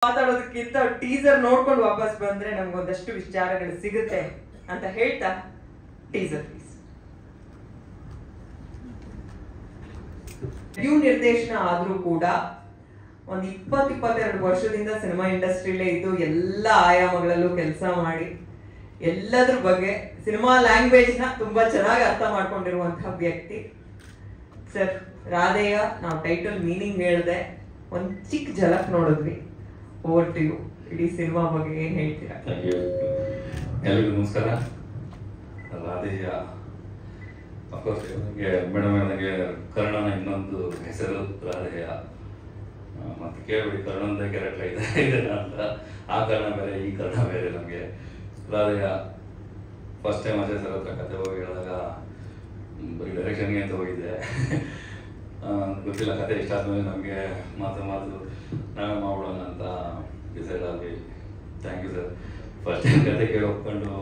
ಮಾತಾಡೋದಕ್ಕಿಂತ teaser ನೋಡ್ಕೊಂಡು ವಾಪಸ್ ಬಂದ್ರೆ ನಮ್ಗೊಂದಷ್ಟು ವಿಚಾರಗಳು ಸಿಗುತ್ತೆ ಅಂತ ಹೇಳ್ತಾ ಟೀಸರ್ ಪ್ಲೀಸ್. ನ್ಯೂ ನಿರ್ದೇಶನ ಆದ್ರೂ ಕೂಡ ಒಂದು 22 ವರ್ಷದಿಂದ ಸಿನಿಮಾ ಇಂಡಸ್ಟ್ರಿಲೇ ಇದ್ದು ಎಲ್ಲ ಆಯಾಮಗಳಲ್ಲೂ ಕೆಲಸ ಮಾಡಿ ಎಲ್ಲದ್ರ ಬಗ್ಗೆ ಸಿನಿಮಾ ಲ್ಯಾಂಗ್ವೇಜ್ ನ ತುಂಬಾ ಚೆನ್ನಾಗಿ ಅರ್ಥ ಮಾಡ್ಕೊಂಡಿರುವಂತಹ ವ್ಯಕ್ತಿ ಸರ್. ರಾಧೆಯ ನಾವು ಟೈಟಲ್ ಮೀನಿಂಗ್ ಹೇಳ್ದೆ, ಒಂದ್ ಚಿಕ್ಕ ಝಲಕ್ ನೋಡಿದ್ವಿ. Over to you. ಇಡೀ ಸಿನಿಮಾ ಬಗ್ಗೆ ಏನ್ ಹೇಳ್ತೀರಾ? ಎಲ್ಲರಿಗೂ ನಮಸ್ಕಾರ. ರಾಧೆಯ ಅಫ್ಕೋರ್ಸ್ ಮೇಡಮ್ ನನಗೆ ಕರ್ಣನ ಇನ್ನೊಂದು ಹೆಸರು ರಾಧೆಯ, ಮತ್ತೆ ಕೇಳ್ಬಿಡಿ ಕರ್ಣಂದ ಕ್ಯಾರೆಕ್ಟರ್ ಇದೆ ಅಂತ. ಆ ಕರ್ಣ ಬೇರೆ ಈ ಕರ್ಣ ಬೇರೆ. ನಮಗೆ ರಾಧೆಯ ಫಸ್ಟ್ ಟೈಮ್ ಅಜಯ್ ಸರ್ ಹತ್ರ ಕತೆ ಹೋಗಿ ಹೇಳಿದಾಗ ಬರೀ ಡೈರೆಕ್ಷನ್ಗೆ ಅಂತ ಹೋಗಿದ್ದೆ. ಗೊತ್ತಿಲ್ಲ, ಕತೆ ಇಷ್ಟ ಆದ್ಮೇಲೆ ನಮಗೆ ಮಾತು ನಾವೇ ಮಾಡೋಣ ಅಂತ ಡಿಸೈಡ್ ಆಗಿ. Thank you sir. First time ಕತೆ ಕೇಳಿ ಒಪ್ಕೊಂಡು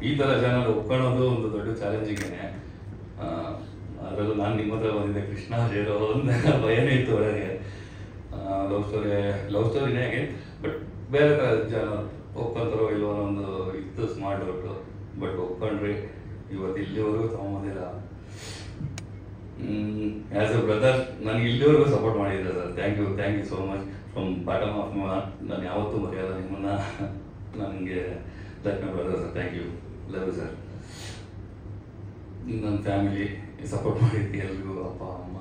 ಈ ಥರ ಚಾನಲ್ ಒಪ್ಕೊಳ್ಳೋದು ಒಂದು ದೊಡ್ಡ ಚಾಲೆಂಜಿಂಗೇನೆ. ಅದರಲ್ಲೂ ನಾನು ನಿಮ್ಮ ಹತ್ರ ಬಂದಿದ್ದೆ ಕೃಷ್ಣ ಜೇರೋ ಅಂತ ಭಯನೇ ಇತ್ತು ಒಳಗೆ. ಲವ್ ಸ್ಟೋರಿನೇ ಹಾಗೆ, ಬಟ್ ಬೇರೆ ಥರ ಜನ ಒಪ್ಕೊಂತಾರೋ ಇಲ್ವೋ ಅನ್ನೋ ಇತ್ತು ಸ್ಮಾರ್ಟ್ ಔಟು. ಬಟ್ ಒಪ್ಕೊಂಡ್ರಿ. ಇವತ್ತು ಇಲ್ಲಿವರೆಗೂ ತಗೊಂಬೋದಿಲ್ಲ. ಆ್ಯಸ್ ಎ ಬ್ರದರ್ ನನಗೆ ಇಲ್ಲಿವರೆಗೂ ಸಪೋರ್ಟ್ ಮಾಡಿದ್ದೀರ sir. Thank you so much from bottom of my heart. ನಾನು ಯಾವತ್ತೂ ಮರೆಯಲ್ಲ ನಿಮ್ಮನ್ನು. ನನಗೆ like my brother sir. Thank you, love you sir. ನನ್ನ ಫ್ಯಾಮಿಲಿ ಸಪೋರ್ಟ್ ಮಾಡಿದ್ದೆ ಎಲ್ರಿಗೂ, ಅಪ್ಪ ಅಮ್ಮ,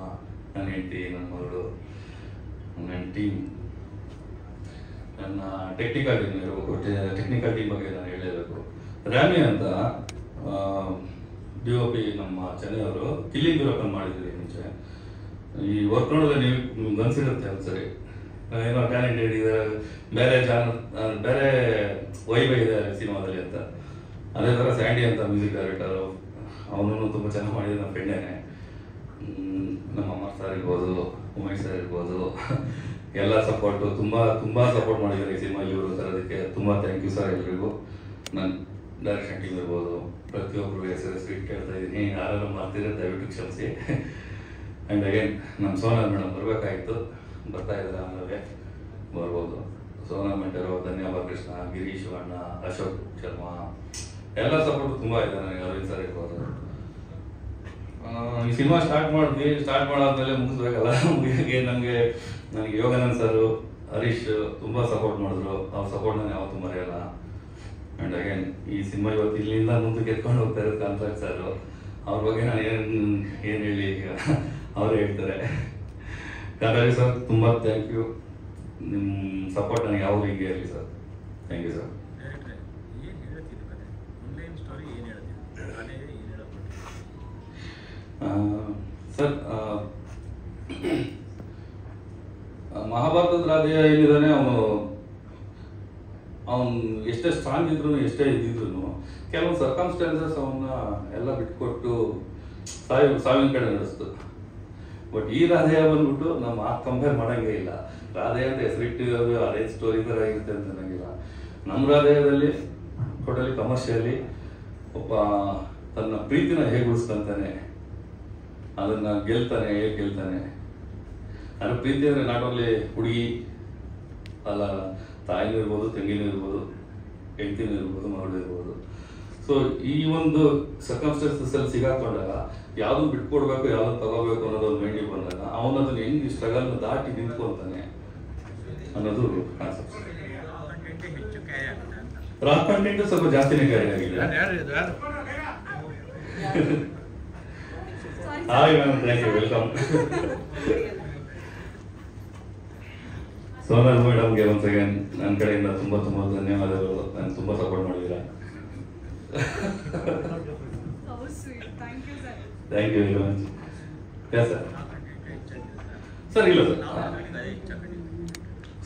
ನನ್ನ ಹೆಂಡತಿ, ನನ್ನ ಮಗಳು, ನನ್ನ ಟೀಮ್, ನನ್ನ ಟೆಕ್ನಿಕಲ್ ಟೀಮ್ ಇರಬೇಕು. ಟೆಕ್ನಿಕಲ್ ಟೀಮ್ ಬಗ್ಗೆ ನಾನು ಹೇಳಲೇಬೇಕು. ರಾಮಿ ಅಂತ DOP ನಮ್ಮ ಚೆನ್ನೈ ಅವರು ಕಿಲ್ಲಿಂಗ್ ಯೂರೋಪನ್ ಮಾಡಿದ್ರಿ ಮುಂಚೆ. ಈ ವರ್ಕ್ ನೋಡಿದ್ರೆ ನಿಮ್ಗೆ ಅನ್ಸಿರುತ್ತೆ ಒಂದ್ಸರಿ ಏನೋ ಟ್ಯಾಲೆಂಟೆಡ್ ಇದೆ, ಬೇರೆ ವೈಬ್ ಇದೆ ಸಿನಿಮಾದಲ್ಲಿ ಅಂತ. ಅದೇ ಥರ ಸ್ಯಾಂಡಿ ಅಂತ ಮ್ಯೂಸಿಕ್ ಡೈರೆಕ್ಟರು, ಅವನು ತುಂಬ ಚೆನ್ನಾಗಿ ಮಾಡಿದ್ರು. ನಮ್ಮ ಫ್ರೆಂಡೇನೆ. ನಮ್ಮ ಅಮ್ಮ ಸರ್ ಇರ್ಬೋದು, ಉಮೇಶ್ ಸರ್ ಇರ್ಬೋದು, ಎಲ್ಲ ಸಪೋರ್ಟು ತುಂಬ ಸಪೋರ್ಟ್ ಮಾಡಿದ್ದಾರೆ ಈ ಸಿನಿಮಾ ಇವರು ತರೋದಕ್ಕೆ. ತುಂಬ ಥ್ಯಾಂಕ್ ಯು ಸರ್ ಎಲ್ರಿಗೂ. ನನ್ನ ಡೈರೆಕ್ಷನ್ ಟೀಮ್ ಇರ್ಬೋದು, ಪ್ರತಿಯೊಬ್ಬರು ಹೆಸರು ಇಟ್ಟು ಕೇಳ್ತಾ ಇದ್ದೀನಿ. ಯಾರು ಮಾಡ್ತಿದ್ರೆ ದಯವಿಟ್ಟು ಕ್ಷಮಿಸಿ. ಆ್ಯಂಡ್ ಅಗೇನ್ ನಮ್ಮ ಸೋನಲ್ ಮೇಡಮ್ ಬರಬೇಕಾಗಿತ್ತು, ಬರ್ತಾ ಇದ್ದಾರೆ, ಆಮೇಲೆ ಬರ್ಬೋದು. ಸೋನಲ್ ಮೆಂಟರು, ಧನ್ಯವಾದ ಕೃಷ್ಣ, ಗಿರೀಶ್ ಅಣ್ಣ, ಅಶೋಕ್ ಶರ್ಮಾ, ಎಲ್ಲ ಸಪೋರ್ಟ್ ತುಂಬ ಇದೆ ನನಗೆ. ಅರವಿಂದ್ ಸರ್ ಇರ್ಬೋದು. ಈ ಸಿನಿಮಾ ಸ್ಟಾರ್ಟ್ ಮಾಡಾದ್ಮೇಲೆ ಮುಗಿಸ್ಬೇಕಲ್ಲ. ನನಗೆ ಯೋಗಾನಂದ್ ಸರ್, ಹರೀಶ್ ತುಂಬ ಸಪೋರ್ಟ್ ಮಾಡಿದ್ರು. ಅವ್ರ ಸಪೋರ್ಟ್ ನಾನು ಯಾವತ್ತೂ ಮರೆಯಲ್ಲ. ಆ್ಯಂಡ್ ಅಗೇನ್ ಈ ಸಿನಿಮಾ ಇವತ್ತು ಇಲ್ಲಿಂದ ಮುಂದಕ್ಕೆ ಎತ್ಕೊಂಡು ಹೋಗ್ತಾ ಇರೋದು ಕಾಂಟ್ರಾಕ್ಟ್ ಸರ್. ಅವ್ರ ಬಗ್ಗೆ ನಾನು ಏನು ಹೇಳಿ, ಈಗ ಅವರೇ ಹೇಳ್ತಾರೆ. ಕಾಂಟ್ರಾಕ್ಟ್ ಸರ್ ತುಂಬ ಥ್ಯಾಂಕ್ ಯು. ನಿಮ್ಮ ಸಪೋರ್ಟ್ ನನಗೆ ಯಾವಾಗ ಹೀಗೆ ಇರಲಿ sir. Thank you sir. Sir, ಮಹಾಭಾರತದ ರಾಧೆ ಏನಿದ್ದಾನೆ, ಅವನು ಎಷ್ಟೇ ಸ್ಟ್ರಾಂಗ್ ಇದ್ರು, ಎಷ್ಟೇ ಇದ್ದಿದ್ರು, ಕೆಲವೊಂದು ಸರ್ಕಮ್ಸ್ಟಾನ್ಸಸ್ ಅವನ್ನ ಎಲ್ಲ ಬಿಟ್ಕೊಟ್ಟು ಸಾವಿನ ಕಡೆ ನಡೆಸ್ತು. ಬಟ್ ಈ ರಾಧೆಯ ಬಂದ್ಬಿಟ್ಟು ನಮ್ಮ ಕಂಪೇರ್ ಮಾಡೋಂಗೇ ಇಲ್ಲ. ರಾಧೆ ಅಂತ ಹೆಸರಿಟ್ಟಿರೋದು ಅದೇ ಸ್ಟೋರಿ ಥರ ಇರುತ್ತೆ ಅಂತ ನನಗಿಲ್ಲ. ನಮ್ಮ ರಾಧೆಯದಲ್ಲಿ ಟೋಟಲಿ ಕಮರ್ಷಿಯಲಿ ಒಬ್ಬ ತನ್ನ ಪ್ರೀತಿನ ಹೇಗೆ ಉಳಿಸ್ಕೊಂತಾನೆ, ಅದನ್ನು ಹೇಗೆ ಗೆಲ್ತಾನೆ. ನನ್ನ ಪ್ರೀತಿ ಅಂದರೆ ನಾಟ್ ಓನ್ಲಿ ಹುಡುಗಿ ಅಲ್ಲ, ತಾಯಿನೂ ಇರ್ಬೋದು, ತಂಗಿನೂ ಇರ್ಬೋದು, ಹೆಂಡತಿನೂ ಇರ್ಬೋದು, ಮಗಳು ಇರ್ಬೋದು. ಸೊ ಈ ಒಂದು ಸರ್ಕಮ್ಸ್ಟೆನ್ಸಲ್ಲಿ ಸಿಗಾಕೊಂಡಾಗ ಯಾವುದನ್ನು ಬಿಟ್ಕೊಡ್ಬೇಕು, ಯಾವುದನ್ನು ತಗೋಬೇಕು ಅನ್ನೋದು ಒಂದು ಮೈಂಡಿಗೆ ಬಂದಾಗ ಅವನು ಅದನ್ನು ಹೆಂಗೆ ಸ್ಟ್ರಗಲ್ನ ದಾಟಿ ನಿಂತ್ಕೊಳ್ತಾನೆ ಅನ್ನೋದು ಕಾನ್ಸೆಪ್ಟ್. ರಾಕ್ ಕಂಟೆಂಟ್ ಸ್ವಲ್ಪ ಜಾಸ್ತಿನೇ ಕ್ಯಾರಿ ಆಗಿದೆ. Hi ma'am, thank you, welcome. Sonal ಮೇಡಮ್ಗೆ ಒಂದು ಸೆಕೆಂಡ್ ನನ್ನ ಕಡೆಯಿಂದ ತುಂಬ ಧನ್ಯವಾದಗಳು. ನಾನು ತುಂಬ ಸಪೋರ್ಟ್ ಮಾಡಿದ್ದೀರಾ. Thank you very much. Yes sir. Sir ಇಲ್ಲ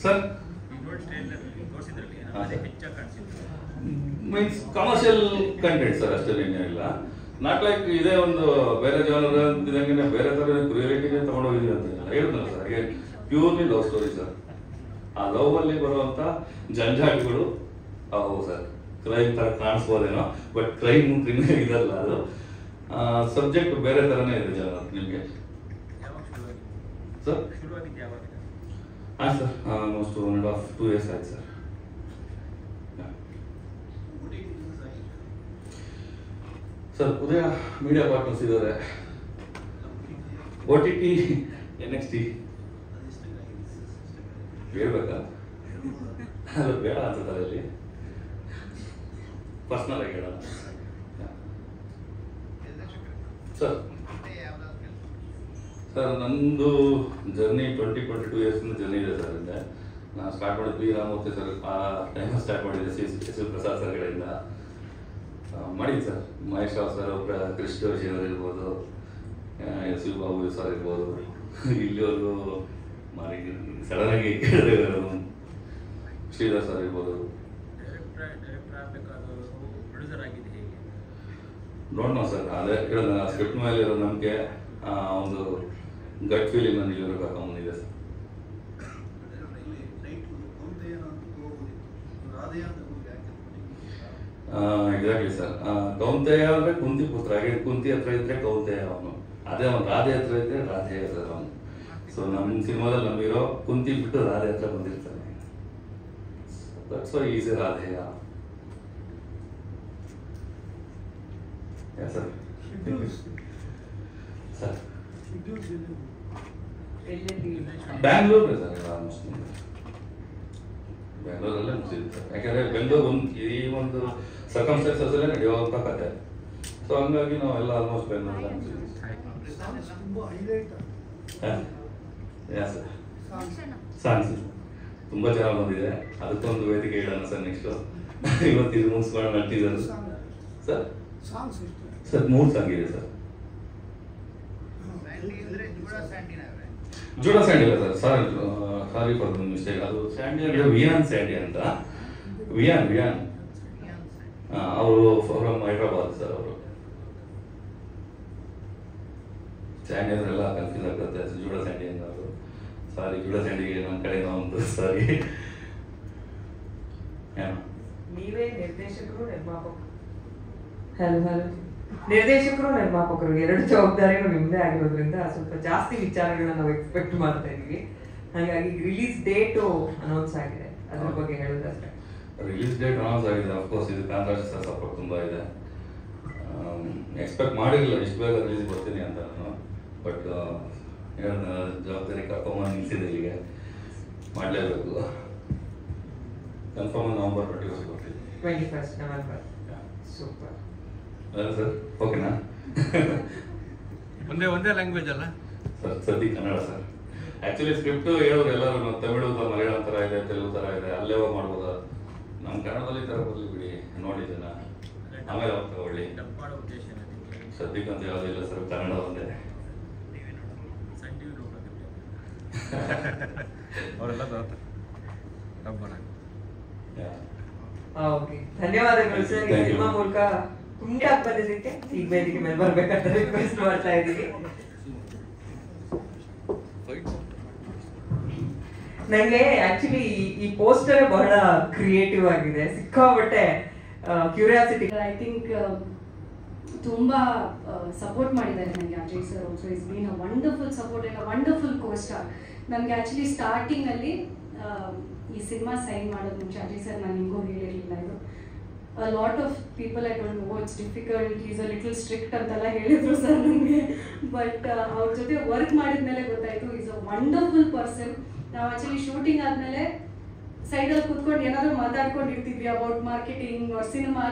sir means commercial content sir, ಅಷ್ಟೇ ಏನಿಲ್ಲ. ನಾಟ್ ಲೈಕ್ ಇದೇ ಒಂದು ಬೇರೆ ಜಾನರ್ ಇದಂಗೆ ಬೇರೆ ಥರ ರಿಯಾಲಿಟಿಗೆ ತೊಗೊಂಡೋಗಿದ್ದೀವಿ ಅಂತ ಹೇಳಿದ್ನಲ್ಲ ಸರ್. ಹಾಗೆ ಪ್ಯೂರ್ಲಿ ಲವ್ ಸ್ಟೋರಿ ಸರ್. ಆ ಲವ್ ಅಲ್ಲಿ ಬರುವಂತ ಜಂಜಾಟಗಳು ಅವು ಸರ್. ಕ್ರೈಮ್ ತರ ಕಾಣಿಸ್ಬೋದೇನೋ, ಬಟ್ ಕ್ರೈಮ್ ಇದಲ್ಲ. ಅದು ಸಬ್ಜೆಕ್ಟ್ ಬೇರೆ ತರನೇ ಇದೆ ಜನ ನಿಮಗೆ ಸರ್. ಹಾಂ ಸರ್, ಆಲ್ಮೋಸ್ಟ್ 1.5-2 years ಆಯ್ತು ಸರ್. ಸರ್ ಉದಯ ಮೀಡಿಯಾ ಪಾರ್ಟ್ನರ್ಸ್ ಇದ್ದಾರೆ. OTT NXT ಹೇಳ್ಬೇಕಾ? ಅದು ಬೇಡ ಅನ್ಸುತ್ತೆ ಅಲ್ಲಿ, ಪರ್ಸ್ನಲ್ ಆಗಿ ಹೇಳೋಣ ಸರ್. ಸರ್ ನಂದು ಜರ್ನಿ 22 years ಜರ್ನಿ ಇದೆ ಸರ್. ಹಿಂದೆ ನಾನು ಸ್ಟಾರ್ಟ್ ಮಾಡಿದ್ವಿ ರಾಮಮೂರ್ತಿ ಸರ್ ಆ ಟೈಮ್ ಸ್ಟಾರ್ಟ್ ಮಾಡಿದ್ದೆ, ಸಿ ಪ್ರಸಾದ್ ಸರ್ ಕಡೆಯಿಂದ ಮಾಡಿದ್ದು ಸರ್. ಮಹೇಶ್ ರಾವ್ ಸರ್, ಕೃಷ್ಣ ಜೋಶಿ ಇರ್ಬೋದು, ಎಸ್ ವಿ ಬಾಬು ಸರ್ ಇರ್ಬೋದು, ಇಲ್ಲಿವರೆಗೂ ಮಾಡಿ ಸಡನ್ ಆಗಿ ಶ್ರೀಧರ್ ಸರ್ ಇರ್ಬೋದು. ನೋಡೋಣ ಸರ್, ಅದೇ ಹೇಳಿದ ಸ್ಕ್ರಿಪ್ಟ್ ಮೇಲೆ ಇರೋ ನಂಬಿಕೆ, ಒಂದು ಗಟ್ ಫೀಲಿಂಗ್ ನನಗೆ ಇಲ್ಲಿವರೆಗೂ ಹಾಕೊಂಬಂದಿದೆ ಸರ್. Exactly sir. ಕೌಂತೆಯ ಅಂದರೆ ಕುಂತಿ ಪುತ್ರ, ಹಾಗೆ ಕುಂತಿ ಹತ್ರ ಇದ್ರೆ ಕೌಂತೆಯ ಅವನು, ಅದೇ ಅವನು ರಾಧೆ ಹತ್ರ ಇದ್ರೆ ರಾಧೆಯ ಸರ್ ಅವನು. ಸೊ ನಮ್ಮ ಸಿನಿಮಾದಲ್ಲಿ ನಮಗಿರೋ ಕುಂತಿ ಬಿಟ್ಟು ರಾಧೆ ಹತ್ರ ಬಂದಿರ್ತಾನೆ. That's why is a Radheya. Sir sir Bangalore sir, almost ಬೆಂಗಳೂರಲ್ಲೇ ಮುಗಿಸಿದ್ದು ಸರ್. ಯಾಕಂದರೆ ಬೆಂಗಳೂರು ಈ ಒಂದು ಸರ್ಕಮ್ಸ್ಟೆನ್ಸಸ್ ಅಲ್ಲೇ ನಡೆಯುವಂಥ ಕತೆ. ಸೊ ಹಂಗಾಗಿ ನಾವೆಲ್ಲ ಆಲ್ಮೋಸ್ಟ್ ಬೆಂಗಳೂರಲ್ಲೇ ಮುಗಿಸಿದ್ವಿ. ಸರ್ ಸಾಂಗ್ಸ್ ತುಂಬ ಚೆನ್ನಾಗಿ ಬಂದಿದೆ, ಅದಕ್ಕೊಂದು ವೇದಿಕೆ ಇಡೋಣ ಸರ್ ನೆಕ್ಸ್ಟು. ಇವತ್ತು ಇದು ಮುಗಿಸ್ಕೊಳ್ಳೋಣ ಟೀಸರ್ ಸರ್. ಸರ್ 3 ಸಾಂಗ್ ಇದೆ ಸರ್. ಜೂಡಾ ಸ್ಯಾಂಡಿ ಇಲ್ಲ sir, sorry for the mistake. ಅದು ಸ್ಯಾಂಡಿ ಅಂದರೆ ವಿಯಾನ್ ಸ್ಯಾಂಡಿ ಅಂತ. ವಿಯಾನ್ ಅವರು ಫ್ರಮ್ ಹೈದ್ರಾಬಾದ್ ಸರ್. ಅವರು ಸ್ಯಾಂಡಿ ಅಂದ್ರೆಲ್ಲ ಕನ್ಫ್ಯೂಸ್ ಆಗ್ತದೆ, ಜೂಡಾ ಸ್ಯಾಂಡಿ ಅಂತ. ಅವರು ಸಾರಿ, ಜೂಡಾ ಸ್ಯಾಂಡಿಗೆ ನಮ್ಮ ಕಡೆಯಿಂದ ಒಂದು ಸಾರಿ. ನೀವೇ ನಿರ್ದೇಶಕರು ನಿರ್ಮಾಪಕರು, ನಿರ್ದೇಶಕರು ನಿರ್ಮಾಪಕರು ಎರಡು ಜವಾಬ್ದಾರಿನೂ ನಿಮ್ಮದೇ ಆಗಿರೋದ್ರಿಂದ ಸ್ವಲ್ಪ ಜಾಸ್ತಿ ವಿಚಾರಗಳನ್ನ ನಾವು ಎಕ್ಸ್ಪೆಕ್ಟ್ ಮಾಡ್ತಾ ಇದೀವಿ. ಹಾಗಾಗಿ ರಿಲೀಸ್ ಡೇಟು ಅನೌನ್ಸ್ ಆಗಿದೆ, ಅದ್ರ ಬಗ್ಗೆ ಹೇಳೋದಷ್ಟೇ. ರಿಲೀಸ್ ಡೇಟ್ ಅನೌನ್ಸ್ ಆಗಿದೆ. ಅಫ್ಕೋರ್ಸ್ ಇದು ಕಾಂಟ್ರಾಸ್ಟ್ ಸಪೋರ್ಟ್ ತುಂಬ ಇದೆ. ಎಕ್ಸ್ಪೆಕ್ಟ್ ಮಾಡಿರಲಿಲ್ಲ ಇಷ್ಟು ಬೇಗ ರಿಲೀಸ್ ಬರ್ತೀನಿ ಅಂತ ನಾನು. ಬಟ್ ಜವಾಬ್ದಾರಿ ಕರ್ಕೊಂಬ ನಿಲ್ಸಿದೆ, ಇಲ್ಲಿಗೆ ಮಾಡಲೇಬೇಕು. ಕನ್ಫರ್ಮ್ November 21 ಬರ್ತೀನಿ. 21 November. ಸೂಪರ್. ಅಲ್ಲ ಸರ್, ಓಕೆನಾ? ಒಂದೇ ಲ್ಯಾಂಗ್ವೇಜ್ ಅಲ್ಲ ಸರ್? ಸದ್ಯ ಕನ್ನಡ ಸರ್. ಆ್ಯಕ್ಚುಲಿ ಸ್ಕ್ರಿಪ್ಟು ಹೇಳೋರು ಎಲ್ಲರೂ ತಮಿಳು ಮಲಯಾಳಂ ಥರ ಇದೆ, ತೆಲುಗು ಥರ ಇದೆ, ಅಲ್ಲೇ ಹೋಗಿ ಮಾಡ್ಬೋದು. ನಮ್ಮ ಕನ್ನಡದಲ್ಲಿ ಥರ ಬರಲಿ ಬಿಡಿ, ನೋಡಿದ್ದನ್ನ ಆಮೇಲೆ ಹೋಗಿ ತಗೊಳ್ಳಿ. ಸದ್ಯಕ್ಕಂತ ಯಾವುದೂ ಇಲ್ಲ ಸರ್, ಕನ್ನಡ ಒಂದೇ. ಅವರೆಲ್ಲ ಓಕೆ, ಧನ್ಯವಾದಗಳು ಸರ್. ಈ ಸಿನಿಮಾ ಮೂಲಕ ತುಂಬಾ ಬಂದಿದ್ದಕ್ಕೆ ಈಗ ವೇದಿಕೆ ಮೇಲೆ ಬರ್ಬೇಕಂತ ರಿಕ್ವೆಸ್ಟ್ ಮಾಡ್ತಾ ಇದ್ದೀವಿ. ನಂಗೆ ಆಕ್ಚುಲಿ ಈ ಪೋಸ್ಟರ್ ಬಹಳ ಕ್ರಿಯೇಟಿವ್ ಆಗಿದೆ, ಸಿಕ್ಕಾಪಟ್ಟೆ ಕ್ಯೂರಿಯಾಸಿಟಿ. ಐ ಥಿಂಕ್ ತುಂಬಾ ಸಪೋರ್ಟ್ ಮಾಡಿದ್ದಾರೆ ನನಗೆ Ajay sir. Also is been a wonderful support and a wonderful co-star. ನನಗೆ ಆ್ಯಕ್ಚುಲಿ ಸ್ಟಾರ್ಟಿಂಗಲ್ಲಿ ಈ ಸಿನಿಮಾ ಸೈನ್ ಮಾಡೋದು ಮುಂಚೆ ಅಜಯ್ ಸರ್ ನಾನು ನಿಮಗೂ ಹೇಳಿರಲಿಲ್ಲ. ಇದು a lot of people I don't know, it's difficult, he's a little strict ಅಂತೆಲ್ಲ ಹೇಳಿದ್ರು ಸರ್ ನನಗೆ. ಬಟ್ ಅವ್ರ ಜೊತೆ ವರ್ಕ್ ಮಾಡಿದ್ಮೇಲೆ ಗೊತ್ತಾಯಿತು ಈಸ್ ಅ ವಂಡರ್ಫುಲ್ ಪರ್ಸನ್. ನಾವು ಆ್ಯಕ್ಚುಲಿ ಶೂಟಿಂಗ್ ಆದಮೇಲೆ ಸೈಡಲ್ಲಿ ಕೂತ್ಕೊಂಡು ಏನಾದರೂ ಮಾತಾಡ್ಕೊಂಡಿರ್ತಿದ್ವಿ ಅಬೌಟ್ ಮಾರ್ಕೆಟಿಂಗ್ ಆರ್ ಸಿನಿಮಾ,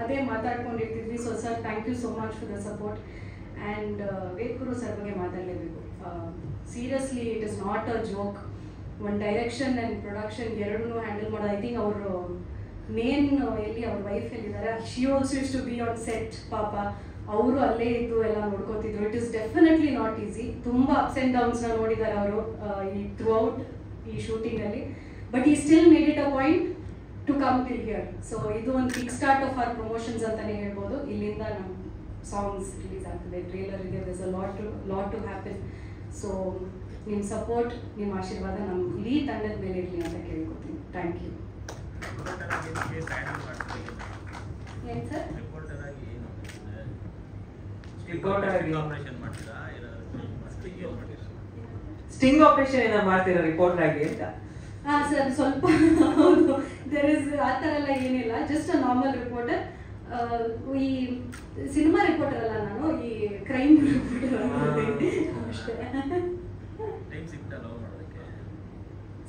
ಅದೇ ಮಾತಾಡ್ಕೊಂಡಿರ್ತಿದ್ವಿ. So sir, thank you so much for the support. And Vedguru sir ಬಗ್ಗೆ ಮಾತಾಡಲೇಬೇಕು. Seriously it is not a joke. ಒಂದು ಡೈರೆಕ್ಷನ್ ಆ್ಯಂಡ್ ಪ್ರೊಡಕ್ಷನ್ ಎರಡನ್ನೂ ಹ್ಯಾಂಡಲ್ ಮಾಡೋದು. ಐ ಥಿಂಕ್ ಅವರು ಮೇನ್ ಎಲ್ಲಿ ಅವ್ರ ವೈಫ್ ಎಲ್ಲಿದ್ದಾರೆ, she also use to be on set. ಪಾಪ ಅವರು ಅಲ್ಲೇ ಇದ್ದು ಎಲ್ಲ ನೋಡ್ಕೋತಿದ್ರು. It is definitely not easy. ತುಂಬ ಅಪ್ಸ್ ಆ್ಯಂಡ್ ಡೌನ್ಸ್ನ ನೋಡಿದ್ದಾರೆ ಅವರು ಈ ಥ್ರೂ ಔಟ್ ಈ ಶೂಟಿಂಗಲ್ಲಿ. ಬಟ್ ಈ still made it a point to come till here. So ಇದು ಒಂದು kick start of our promotions ಅಂತಲೇ ಹೇಳ್ಬೋದು. ಇಲ್ಲಿಂದ ನಮ್ಮ ಸಾಂಗ್ಸ್ ರಿಲೀಸ್ ಆಗ್ತದೆ, ಟ್ರೇಲರ್ ಇದೆ, there's a lot to happen. So ನಿಮ್ಮ ಸಪೋರ್ಟ್, ನಿಮ್ಮ ಆಶೀರ್ವಾದ ನಮ್ಮ ಇಡೀ ತಂಡದ ಮೇಲೆ ಇರಲಿ ಅಂತ ಕೇಳ್ಕೊತೀನಿ. Thank you. ಏನು ಸರ್? ಸ್ಟಿಂಗ್ ಆಪರೇಷನ್ ಏನಾದ್ರು ಮಾಡ್ತೀರಾ ರಿಪೋರ್ಟರ್ ಆಗಿ ಅಂತ? ಹಾಂ ಸರ್, ಸ್ವಲ್ಪ ಹೌದು, ದೇರ್ ಇಸ್ ಆ ಥರ ಎಲ್ಲ ಏನಿಲ್ಲ, ಜಸ್ಟ್ ಅ ನಾರ್ಮಲ್ ರಿಪೋರ್ಟರ್. ಈ ಸಿನಿಮಾ ರಿಪೋರ್ಟರ್ ಅಲ್ಲ ನಾನು, ಈ ಕ್ರೈಮ್ ರಿಪೋರ್ಟರ್ ಅಷ್ಟೇ.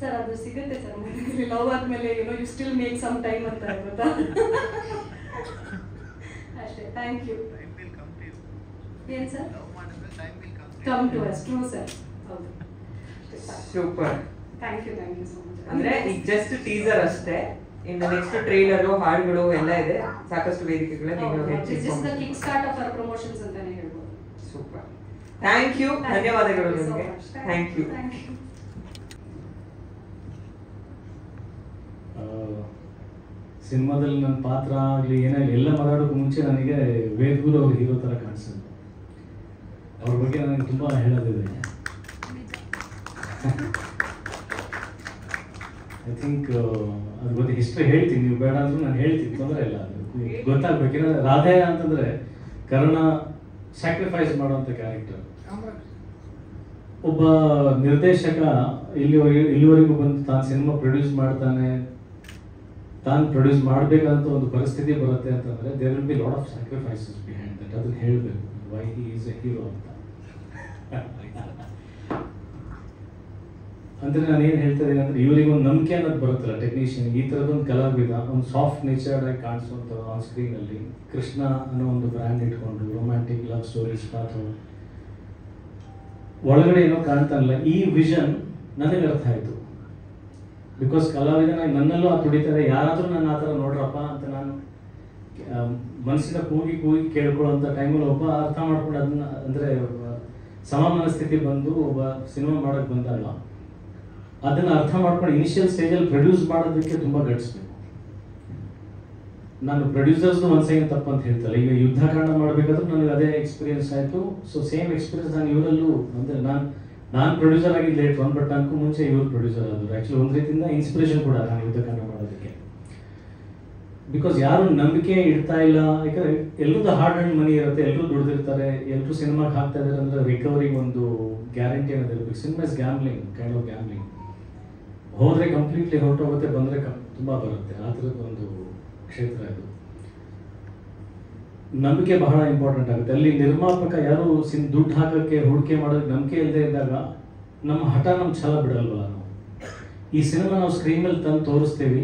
ಸರ್ ಅದು ಸಿಗುತ್ತೆ ಸರ್, ಲವ್ ಆದ್ಮೇಲೆ you still make some time ಅಂತ ಗೊತ್ತಾ. ಅಷ್ಟೇ. Thank you. ಏನು sir? Come to us. True sir, ಹೌದು. Super. Thank you so much. ಅಂದ್ರೆ ಈಗ ಜಸ್ಟ್ ಟೀಸರ್ ಅಷ್ಟೇ, ಇನ್ನು ನೆಕ್ಸ್ಟ್ ಟ್ರೈಲರು, ಹಾಡುಗಳು ಎಲ್ಲ ಇದೆ, ಸಾಕಷ್ಟು ವೇದಿಕೆಗಳ kick start of our promotions ಅಂತಾನೆ ಹೇಳ್ಬೋದು. ಸೂಪರ್. ಥ್ಯಾಂಕ್ ಯು, ಧನ್ಯವಾದಗಳು ನಿಮಗೆ. Thank you. ಸಿನಿಮಾದಲ್ಲಿ ನನ್ನ ಪಾತ್ರ ಆಗಲಿ ಏನಾಗಲಿ ಎಲ್ಲ ಮಾತಾಡೋಕ್ಕೂ ಮುಂಚೆ ನನಗೆ ವೇದಗುರು ಅವ್ರ ಹೀರೋ ಥರ ಕಾಣಿಸುತ್ತೆ. ಅವ್ರ ಬಗ್ಗೆ ನನಗೆ ತುಂಬ ಹೇಳೋದಿದೆ. ಐ ಥಿಂಕ್ ಅದ್ರ ಬಗ್ಗೆ ಹಿಸ್ಟ್ರಿ ಹೇಳ್ತೀನಿ, ನೀವು ಬೇಡ ಅಂದ್ರೂ ನಾನು ಹೇಳ್ತೀನಿ, ತೊಂದರೆ ಇಲ್ಲ. ಅದು ಗೊತ್ತಾಗ್ಬೇಕು. ಏನಾದ್ರೆ ರಾಧೆ ಅಂತಂದರೆ ಕರ್ಣ ಸ್ಯಾಕ್ರಿಫೈಸ್ ಮಾಡುವಂಥ ಕ್ಯಾರೆಕ್ಟರ್. ಒಬ್ಬ ನಿರ್ದೇಶಕ ಇಲ್ಲಿವರೆಗೂ ಬಂದು ತಾನು ಸಿನಿಮಾ ಪ್ರೊಡ್ಯೂಸ್ ಮಾಡ್ತಾನೆ, ತಾನು ಪ್ರೊಡ್ಯೂಸ್ ಮಾಡಬೇಕಂತ ಒಂದು ಪರಿಸ್ಥಿತಿ ಬರುತ್ತೆ ಅಂತಂದರೆ there will be lot of sacrifices behind that. ಅದನ್ನ ಹೇಳಬೇಕು, why he is a hero ಅಂತ. ಅಂದರೆ ನಾನು ಏನು ಹೇಳ್ತಾ ಇದ್ದೀನಿ ಅಂದರೆ ಇವರಿಗೆ ಒಂದು ನಂಬಿಕೆ ಅನ್ನೋದು ಬರುತ್ತಲ್ಲ ಟೆಕ್ನಿಷಿಯನ್, ಈ ಥರದೊಂದು ಕಲಾವಿದ ಒಂದು ಸಾಫ್ಟ್ ನೇಚರ್ಡ್ ಆಗಿ ಕಾಣಿಸುವಂಥ ಆನ್ ಸ್ಕ್ರೀನಲ್ಲಿ ಕೃಷ್ಣ ಅನ್ನೋ ಒಂದು ಬ್ರ್ಯಾಂಡ್ ಇಟ್ಕೊಂಡು ರೊಮ್ಯಾಂಟಿಕ್ ಲವ್ ಸ್ಟೋರೀಸ್ ಪಾತ್ರ ಒಳಗಡೆ ಏನೋ ಕಾಣ್ತಾನಲ್ಲ, ಈ ವಿಷನ್ ನನಗೆ ಅರ್ಥ ಆಯಿತು. ಬಿಕಾಸ್ ಕಲಾವಿದನ ನನ್ನಲ್ಲೂ ಆ ತುಡಿತಾರೆ, ಯಾರಾದರೂ ನಾನು ಆ ಥರ ನೋಡ್ರಪ್ಪ ಅಂತ ನಾನು ಮನಸ್ಸಿನ ಕೂಗಿ ಕೇಳ್ಕೊಳ್ಳೋಂಥ ಟೈಮಲ್ಲಿ ಒಬ್ಬ ಅರ್ಥ ಮಾಡ್ಕೊಂಡು ಅದನ್ನ ಅಂದರೆ ಸಮ ಮನಸ್ಥಿತಿ ಬಂದು ಒಬ್ಬ ಸಿನಿಮಾ ಮಾಡೋಕ್ಕೆ ಬಂದಾಗ ಅದನ್ನು ಅರ್ಥ ಮಾಡ್ಕೊಂಡು ಇನಿಷಿಯಲ್ ಸ್ಟೇಜಲ್ಲಿ ಪ್ರೊಡ್ಯೂಸ್ ಮಾಡೋದಕ್ಕೆ ತುಂಬ ಗಟ್ಸ್ಬೇಕು. ನಾನು ಪ್ರೊಡ್ಯೂಸರ್ಸ್ದು ಒಂದು ಸೆಕೆಂಡ್ ತಪ್ಪು ಅಂತ ಹೇಳ್ತಲ್ಲ. ಈಗ ಯುದ್ಧಕಾಂಡ ಮಾಡಬೇಕಾದ್ರೂ ನನಗೆ ಅದೇ ಎಕ್ಸ್ಪೀರಿಯನ್ಸ್ ಆಯಿತು. ಸೊ ಸೇಮ್ ಎಕ್ಸ್ಪೀರಿಯನ್ಸ್ ನಾನು ಇವರಲ್ಲೂ, ಅಂದರೆ ನಾನು ಪ್ರೊಡ್ಯೂಸರ್ ಆಗಿದ್ದು ಲೇಟ್ ಒನ್, ಬಟ್ ನನಗೂ ಮುಂಚೆ ಇವರು ಪ್ರೊಡ್ಯೂಸರ್ ಆದರು. ಆ್ಯಕ್ಚುಲಿ ಒಂದು ರೀತಿಯಿಂದ ಇನ್ಸ್ಪಿರೇಷನ್ ಕೂಡ ನಾನು ಯುದ್ಧಕಾಂಡ ಮಾಡೋದಕ್ಕೆ. ಬಿಕಾಸ್ ಯಾರು ನಂಬಿಕೆ ಇಡ್ತಾ ಇಲ್ಲ, ಯಾಕಂದರೆ ಎಲ್ಲರದ್ದು ಹಾರ್ಡ್ ಆ್ಯಂಡ್ ಮನಿ ಇರುತ್ತೆ, ಎಲ್ಲರೂ ದುಡ್ದಿರ್ತಾರೆ, ಎಲ್ಲರೂ ಸಿನಿಮಾಗೆ ಹಾಕ್ತಾ ಇದ್ದಾರೆ ಅಂದರೆ ರಿಕವರಿಗೆ ಒಂದು ಗ್ಯಾರಂಟಿ ಅನ್ನೋದು ಇರಬೇಕು. Cinema is gambling, kind of gambling. ಹೋದರೆ ಕಂಪ್ಲೀಟ್ಲಿ ಹೊರಟೋಗುತ್ತೆ, ಬಂದರೆ ತುಂಬ ಬರುತ್ತೆ. ಆ ಥರದ್ದು ಒಂದು ಕ್ಷೇತ್ರ ಇದು. ನಂಬಿಕೆ ಬಹಳ ಇಂಪಾರ್ಟೆಂಟ್ ಆಗುತ್ತೆ. ಅಲ್ಲಿ ನಿರ್ಮಾಪಕ ಯಾರು ದುಡ್ಡು ಹಾಕೋಕ್ಕೆ ಹೂಡಿಕೆ ಮಾಡೋದಕ್ಕೆ ನಂಬಿಕೆ ಇಲ್ಲದೆ ಇದ್ದಾಗ ನಮ್ಮ ಹಠ, ನಮ್ಮ ಛಲ ಬಿಡಲ್ವಲ್ಲ ನಾವು. ಈ ಸಿನಿಮಾ ನಾವು ಸ್ಕ್ರೀನಲ್ಲಿ ತಂದು ತೋರಿಸ್ತೀವಿ,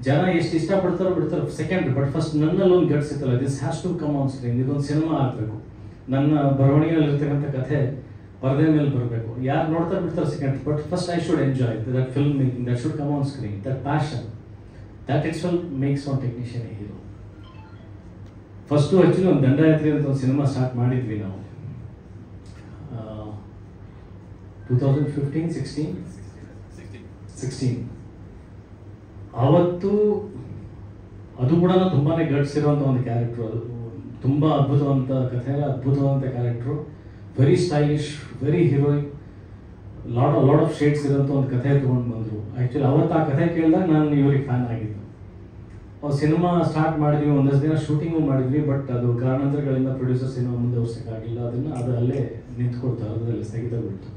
ಜನ ಎಷ್ಟು ಇಷ್ಟಪಡ್ತಾರೋ ಬಿಡ್ತಾರೋ ಸೆಕೆಂಡ್, ಬಟ್ ಫಸ್ಟ್ ನನ್ನಲ್ಲಿ ಒಂದು ಗಟ್ಸ್ ಇತ್ತಲ್ಲ, this has to come on screen. ಇದೊಂದು ಸಿನಿಮಾ ಆಗಬೇಕು, ನನ್ನ ಬರವಣಿಗೆಯಲ್ಲಿರ್ತಕ್ಕಂಥ ಕಥೆ ಪರದೆ ಮೇಲೆ ಬರಬೇಕು. ಯಾರು ನೋಡ್ತಾರೆ ಬಿಡ್ತಾರೆ second, but first I should enjoy that film making, that should come on screen, that passion, that it's will makes one technician A hero. First actually ಒಂದು ದಂಡಯಾತ್ರೆ ಅಂತ ಒಂದು ಸಿನಿಮಾ ಸ್ಟಾರ್ಟ್ ಮಾಡಿದ್ವಿ ನಾವು 2015-16 ಆವತ್ತು. ಅದು ಕೂಡ ತುಂಬಾ ಗಟ್ಸ್ ಇರುವಂಥ ಒಂದು ಕ್ಯಾರೆಕ್ಟ್ರು. ಅದು ತುಂಬ ಅದ್ಭುತವಂತ ಕಥೆ, ಅದ್ಭುತವಂತ character, very stylish, very heroic, lot of shades ಇರೋಂಥ ಒಂದು ಕಥೆ ತೊಗೊಂಡು ಬಂದರು. ಆ್ಯಕ್ಚುಲಿ ಅವತ್ತು ಆ ಕಥೆ ಕೇಳಿದಾಗ ನಾನು ಇವ್ರಿಗೆ ಫ್ಯಾನ್ ಆಗಿದ್ದು. ಅವ್ರು ಸಿನಿಮಾ ಸ್ಟಾರ್ಟ್ ಮಾಡಿದ್ವಿ, ಒಂದಷ್ಟು ದಿನ ಶೂಟಿಂಗು ಮಾಡಿದ್ವಿ, ಬಟ್ ಅದು ಕಾರಣಾಂತರಗಳಿಂದ ಪ್ರೊಡ್ಯೂಸರ್ ಸಿನಿಮಾ ಮುಂದೆ ವರ್ಷಕ್ಕಾಗಿಲ್ಲ. ಅದು ಅಲ್ಲೇ ನಿಂತ್ಕೊಳ್ತು, ಅದರಲ್ಲಿ ಸ್ಥಗಿತಗೊಳ್ತು.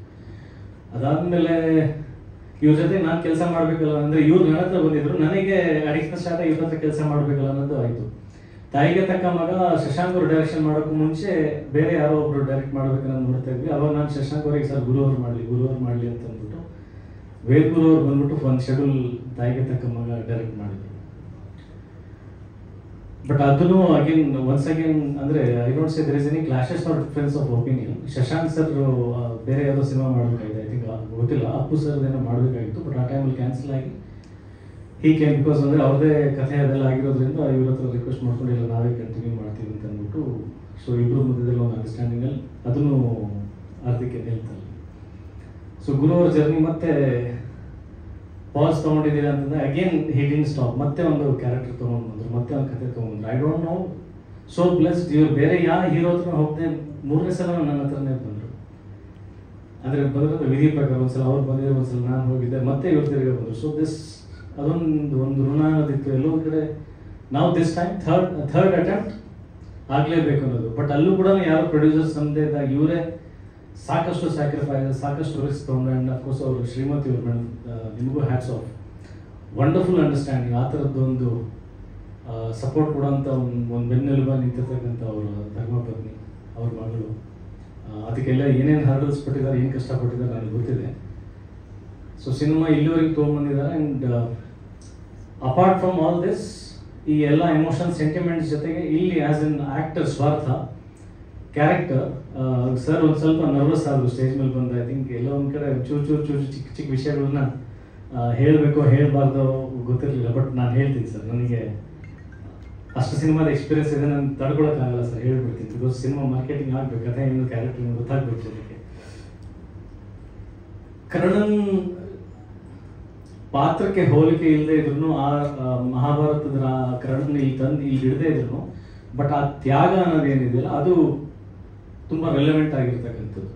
ಅದಾದಮೇಲೆ ಇವ್ರ ಜೊತೆ ನಾನು ಕೆಲಸ ಮಾಡಬೇಕಲ್ಲ ಅಂದರೆ ಇವ್ರು ನನ್ನ ಹತ್ರ ಬಂದಿದ್ರು, ನನಗೆ ಅಡಿಷನಲ್ ಸ್ಟಾರ್ಟ್ ಇವ್ರ ಹತ್ರ ಕೆಲಸ ಮಾಡಬೇಕಲ್ಲ ಅನ್ನೋದು ಆಯಿತು. ತಾಯಿಗೆ ತಕ್ಕ ಮಗ ಶಶಾಂಕ್ ಅವರು ಡೈರೆಕ್ಷನ್ ಮಾಡೋಕ್ಕೂ ಮುಂಚೆ ಬೇರೆ ಯಾರೋ ಒಬ್ರು ಡೈರೆಕ್ಟ್ ಮಾಡ್ಬೇಕನ್ನೋದು ನೋಡ್ತಾ ಇದ್ವಿ. ಅವಾಗ ನಾನು ಶಶಾಂಕ್ ಅವರಿಗೆ ಸರ್ ಗುರುವ್ರು ಮಾಡಲಿ ಅಂತ ಅಂದ್ಬಿಟ್ಟು ವೇದ್ ಗುರು ಅವ್ರು ಬಂದ್ಬಿಟ್ಟು ಒಂದು ಶೆಡ್ಯೂಲ್ ತಾಯಿಗೆ ತಕ್ಕ ಮಗ ಡೈರೆಕ್ಟ್ ಮಾಡಿದ್ರು. ಬಟ್ ಅದನ್ನು ಒನ್ಸ್ ಅಗೇನ್ ಅಂದರೆ I don't say there is any clashes or difference of opinion. Shashank sir ಬೇರೆ ಯಾವುದೋ ಸಿನಿಮಾ ಮಾಡಬೇಕಾಗಿದೆ, ಐ ಥಿಂಕ್ ಗೊತ್ತಿಲ್ಲ, ಅಪ್ಪು ಸರ್ ಏನೋ ಮಾಡಬೇಕಾಗಿತ್ತು, ಬಟ್ ಆ ಟೈಮಲ್ಲಿ ಕ್ಯಾನ್ಸಲ್ ಆಗಿ ಹೀಗೆ ಬಿಕಾಸ್ ಅಂದರೆ ಅವ್ರದ್ದೇ ಕಥೆ ಅದೆಲ್ಲ ಆಗಿರೋದ್ರಿಂದ ಇವ್ರ ಹತ್ರ ರಿಕ್ವೆಸ್ಟ್ ಮಾಡ್ಕೊಂಡು ಇಲ್ಲ ನಾವೇ ಕಂಟಿನ್ಯೂ ಮಾಡ್ತೀವಿ ಅಂತ ಅಂದ್ಬಿಟ್ಟು, ಸೊ ಇಬ್ಬರು ಮಧ್ಯದಲ್ಲಿ ಒಂದು ಅಂಡರ್ಸ್ಟ್ಯಾಂಡಿಂಗಲ್ಲಿ ಅದನ್ನು ಅರ್ಧಕ್ಕೆ ನಿಲ್ತಲ್ಲ. ಸೊ ಗುರು ಅವ್ರ ಜರ್ನಿ ಮತ್ತೆ ಪಾಸ್ ತೊಗೊಂಡಿದ್ದೀರಾ ಅಂತಂದರೆ ಅಗೇನ್ ಹಿ ಡಿಡ್ಂಟ್ ಸ್ಟಾಪ್. ಮತ್ತೆ ಒಂದು ಕ್ಯಾರೆಕ್ಟರ್ ತೊಗೊಂಡು ಬಂದರು, ಮತ್ತೆ ಒಂದು ಕಥೆ ತೊಗೊಂಡ್ರು. I don't know, so blessed. ಇವ್ರು ಬೇರೆ ಯಾವ ಹೀರೋ ಹತ್ರ ಹೋಗದೆ 3ನೇ ಸಲ ನನ್ನ ಹತ್ರನೇ ಬಂದರು. ಅಂದರೆ ಬಂದ್ರೆ ವಿಧಿ ಪ್ರಕಾರ ಒಂದ್ಸಲ ಅವ್ರು ಬಂದಿದ್ರು, ಒಂದ್ಸಲ ನಾನು ಹೋಗಿದ್ದೆ, ಮತ್ತೆ ಇವ್ರ ತಿರುಗಿ ಬಂದರು. ಸೊ ದಿಸ್ ಅದೊಂದು ಋಣ ಅನ್ನೋದಿತ್ತು ಎಲ್ಲೋ ಕಡೆ. ನಾವು ದಿಸ್ ಟೈಮ್ ಥರ್ಡ್ ಅಟೆಂಪ್ಟ್ ಆಗಲೇಬೇಕು ಅನ್ನೋದು. ಬಟ್ ಅಲ್ಲೂ ಕೂಡ ಯಾರೋ ಪ್ರೊಡ್ಯೂಸರ್ಸ್ ನಮ್ಮದೇ ಇದ್ದಾಗ ಇವರೇ ಸಾಕಷ್ಟು ಸ್ಯಾಕ್ರಿಫೈಸಸ್, ಸಾಕಷ್ಟು ರಿಸ್ಕ್ ತೊಗೊಂಡು, ಆ್ಯಂಡ್ ಅಫ್ಕೋರ್ಸ್ ಅವರು ಶ್ರೀಮತಿ ಅವ್ರ ಮೇಲೆ ನಿಮಗೂ ಹ್ಯಾಟ್ಸ್ ಆಫ್. ವಂಡರ್ಫುಲ್ ಅಂಡರ್ಸ್ಟ್ಯಾಂಡಿಂಗ್, ಆ ಥರದ್ದು ಒಂದು ಸಪೋರ್ಟ್ ಕೊಡೋಂಥ ಒಂದು ಬೆನ್ನೆಲುಬಾಗಿ ನಿಂತಿರ್ತಕ್ಕಂಥ ಅವರ ಧರ್ಮಪತ್ನಿ, ಅವ್ರ ಮಗಳು. ಅದಕ್ಕೆಲ್ಲ ಏನೇನು ಹರ್ಡಲ್ಸ್ ಪಟ್ಟಿದ್ದಾರೆ, ಏನು ಕಷ್ಟಪಟ್ಟಿದ್ದಾರೆ ನನಗೆ ಗೊತ್ತಿದೆ. ಸೊ ಸಿನಿಮಾ ಇಲ್ಲಿವರೆಗೆ ತೊಗೊಂಬಂದಿದ್ದಾರೆ. And apart from all this, ಈ ಎಲ್ಲ ಎಮೋಷನ್ ಸೆಂಟಿಮೆಂಟ್ಸ್ ಜೊತೆಗೆ ಇಲ್ಲಿ ಆ್ಯಸ್ ಎನ್ ಆ್ಯಕ್ಟರ್ ಸ್ವಾರ್ಥ ಕ್ಯಾರೆಕ್ಟರ್, ಸರ್ ಒಂದು ಸ್ವಲ್ಪ ನರ್ವಸ್ ಆದರು ಸ್ಟೇಜ್ ಮೇಲೆ ಬಂದು. ಐ ಥಿಂಕ್ ಎಲ್ಲ ಒಂದು ಕಡೆ ಚೂರು ಚಿಕ್ಕ ಚಿಕ್ಕ ವಿಷಯಗಳನ್ನ ಹೇಳಬೇಕೋ ಹೇಳಬಾರ್ದೋ ಗೊತ್ತಿರಲಿಲ್ಲ. ಬಟ್ ನಾನು ಹೇಳ್ತೀನಿ ಸರ್, ನನಗೆ ಅಷ್ಟು ಸಿನಿಮಾದ ಎಕ್ಸ್ಪೀರಿಯನ್ಸ್ ಇದೆ, ನಾನು ತಡ್ಕೊಳಕ್ಕಾಗಲ್ಲ ಸರ್, ಹೇಳ್ಬಿಡ್ತೀನಿ. ಬಿಕಾಸ್ ಸಿನಿಮಾ ಮಾರ್ಕೆಟಿಂಗ್ ಆಗಬೇಕು, ಕಥೆ ಏನು ಕ್ಯಾರೆಕ್ಟರ್ ಏನು ಗೊತ್ತಾಗಬೇಕು ಅದಕ್ಕೆ. ಕರ್ಣನ್ ಪಾತ್ರಕ್ಕೆ ಹೋಲಿಕೆ ಇಲ್ಲದೆ ಇದ್ರು, ಆ ಮಹಾಭಾರತದ ಕರ್ಣನ್ ಇಲ್ಲಿ ಹಿಡದೇ ಇದ್ರು, ಬಟ್ ಆ ತ್ಯಾಗ ಅನ್ನೋದೇನಿದೆಯಲ್ಲ ಅದು ತುಂಬ ರೆಲೆವೆಂಟ್ ಆಗಿರ್ತಕ್ಕಂಥದ್ದು.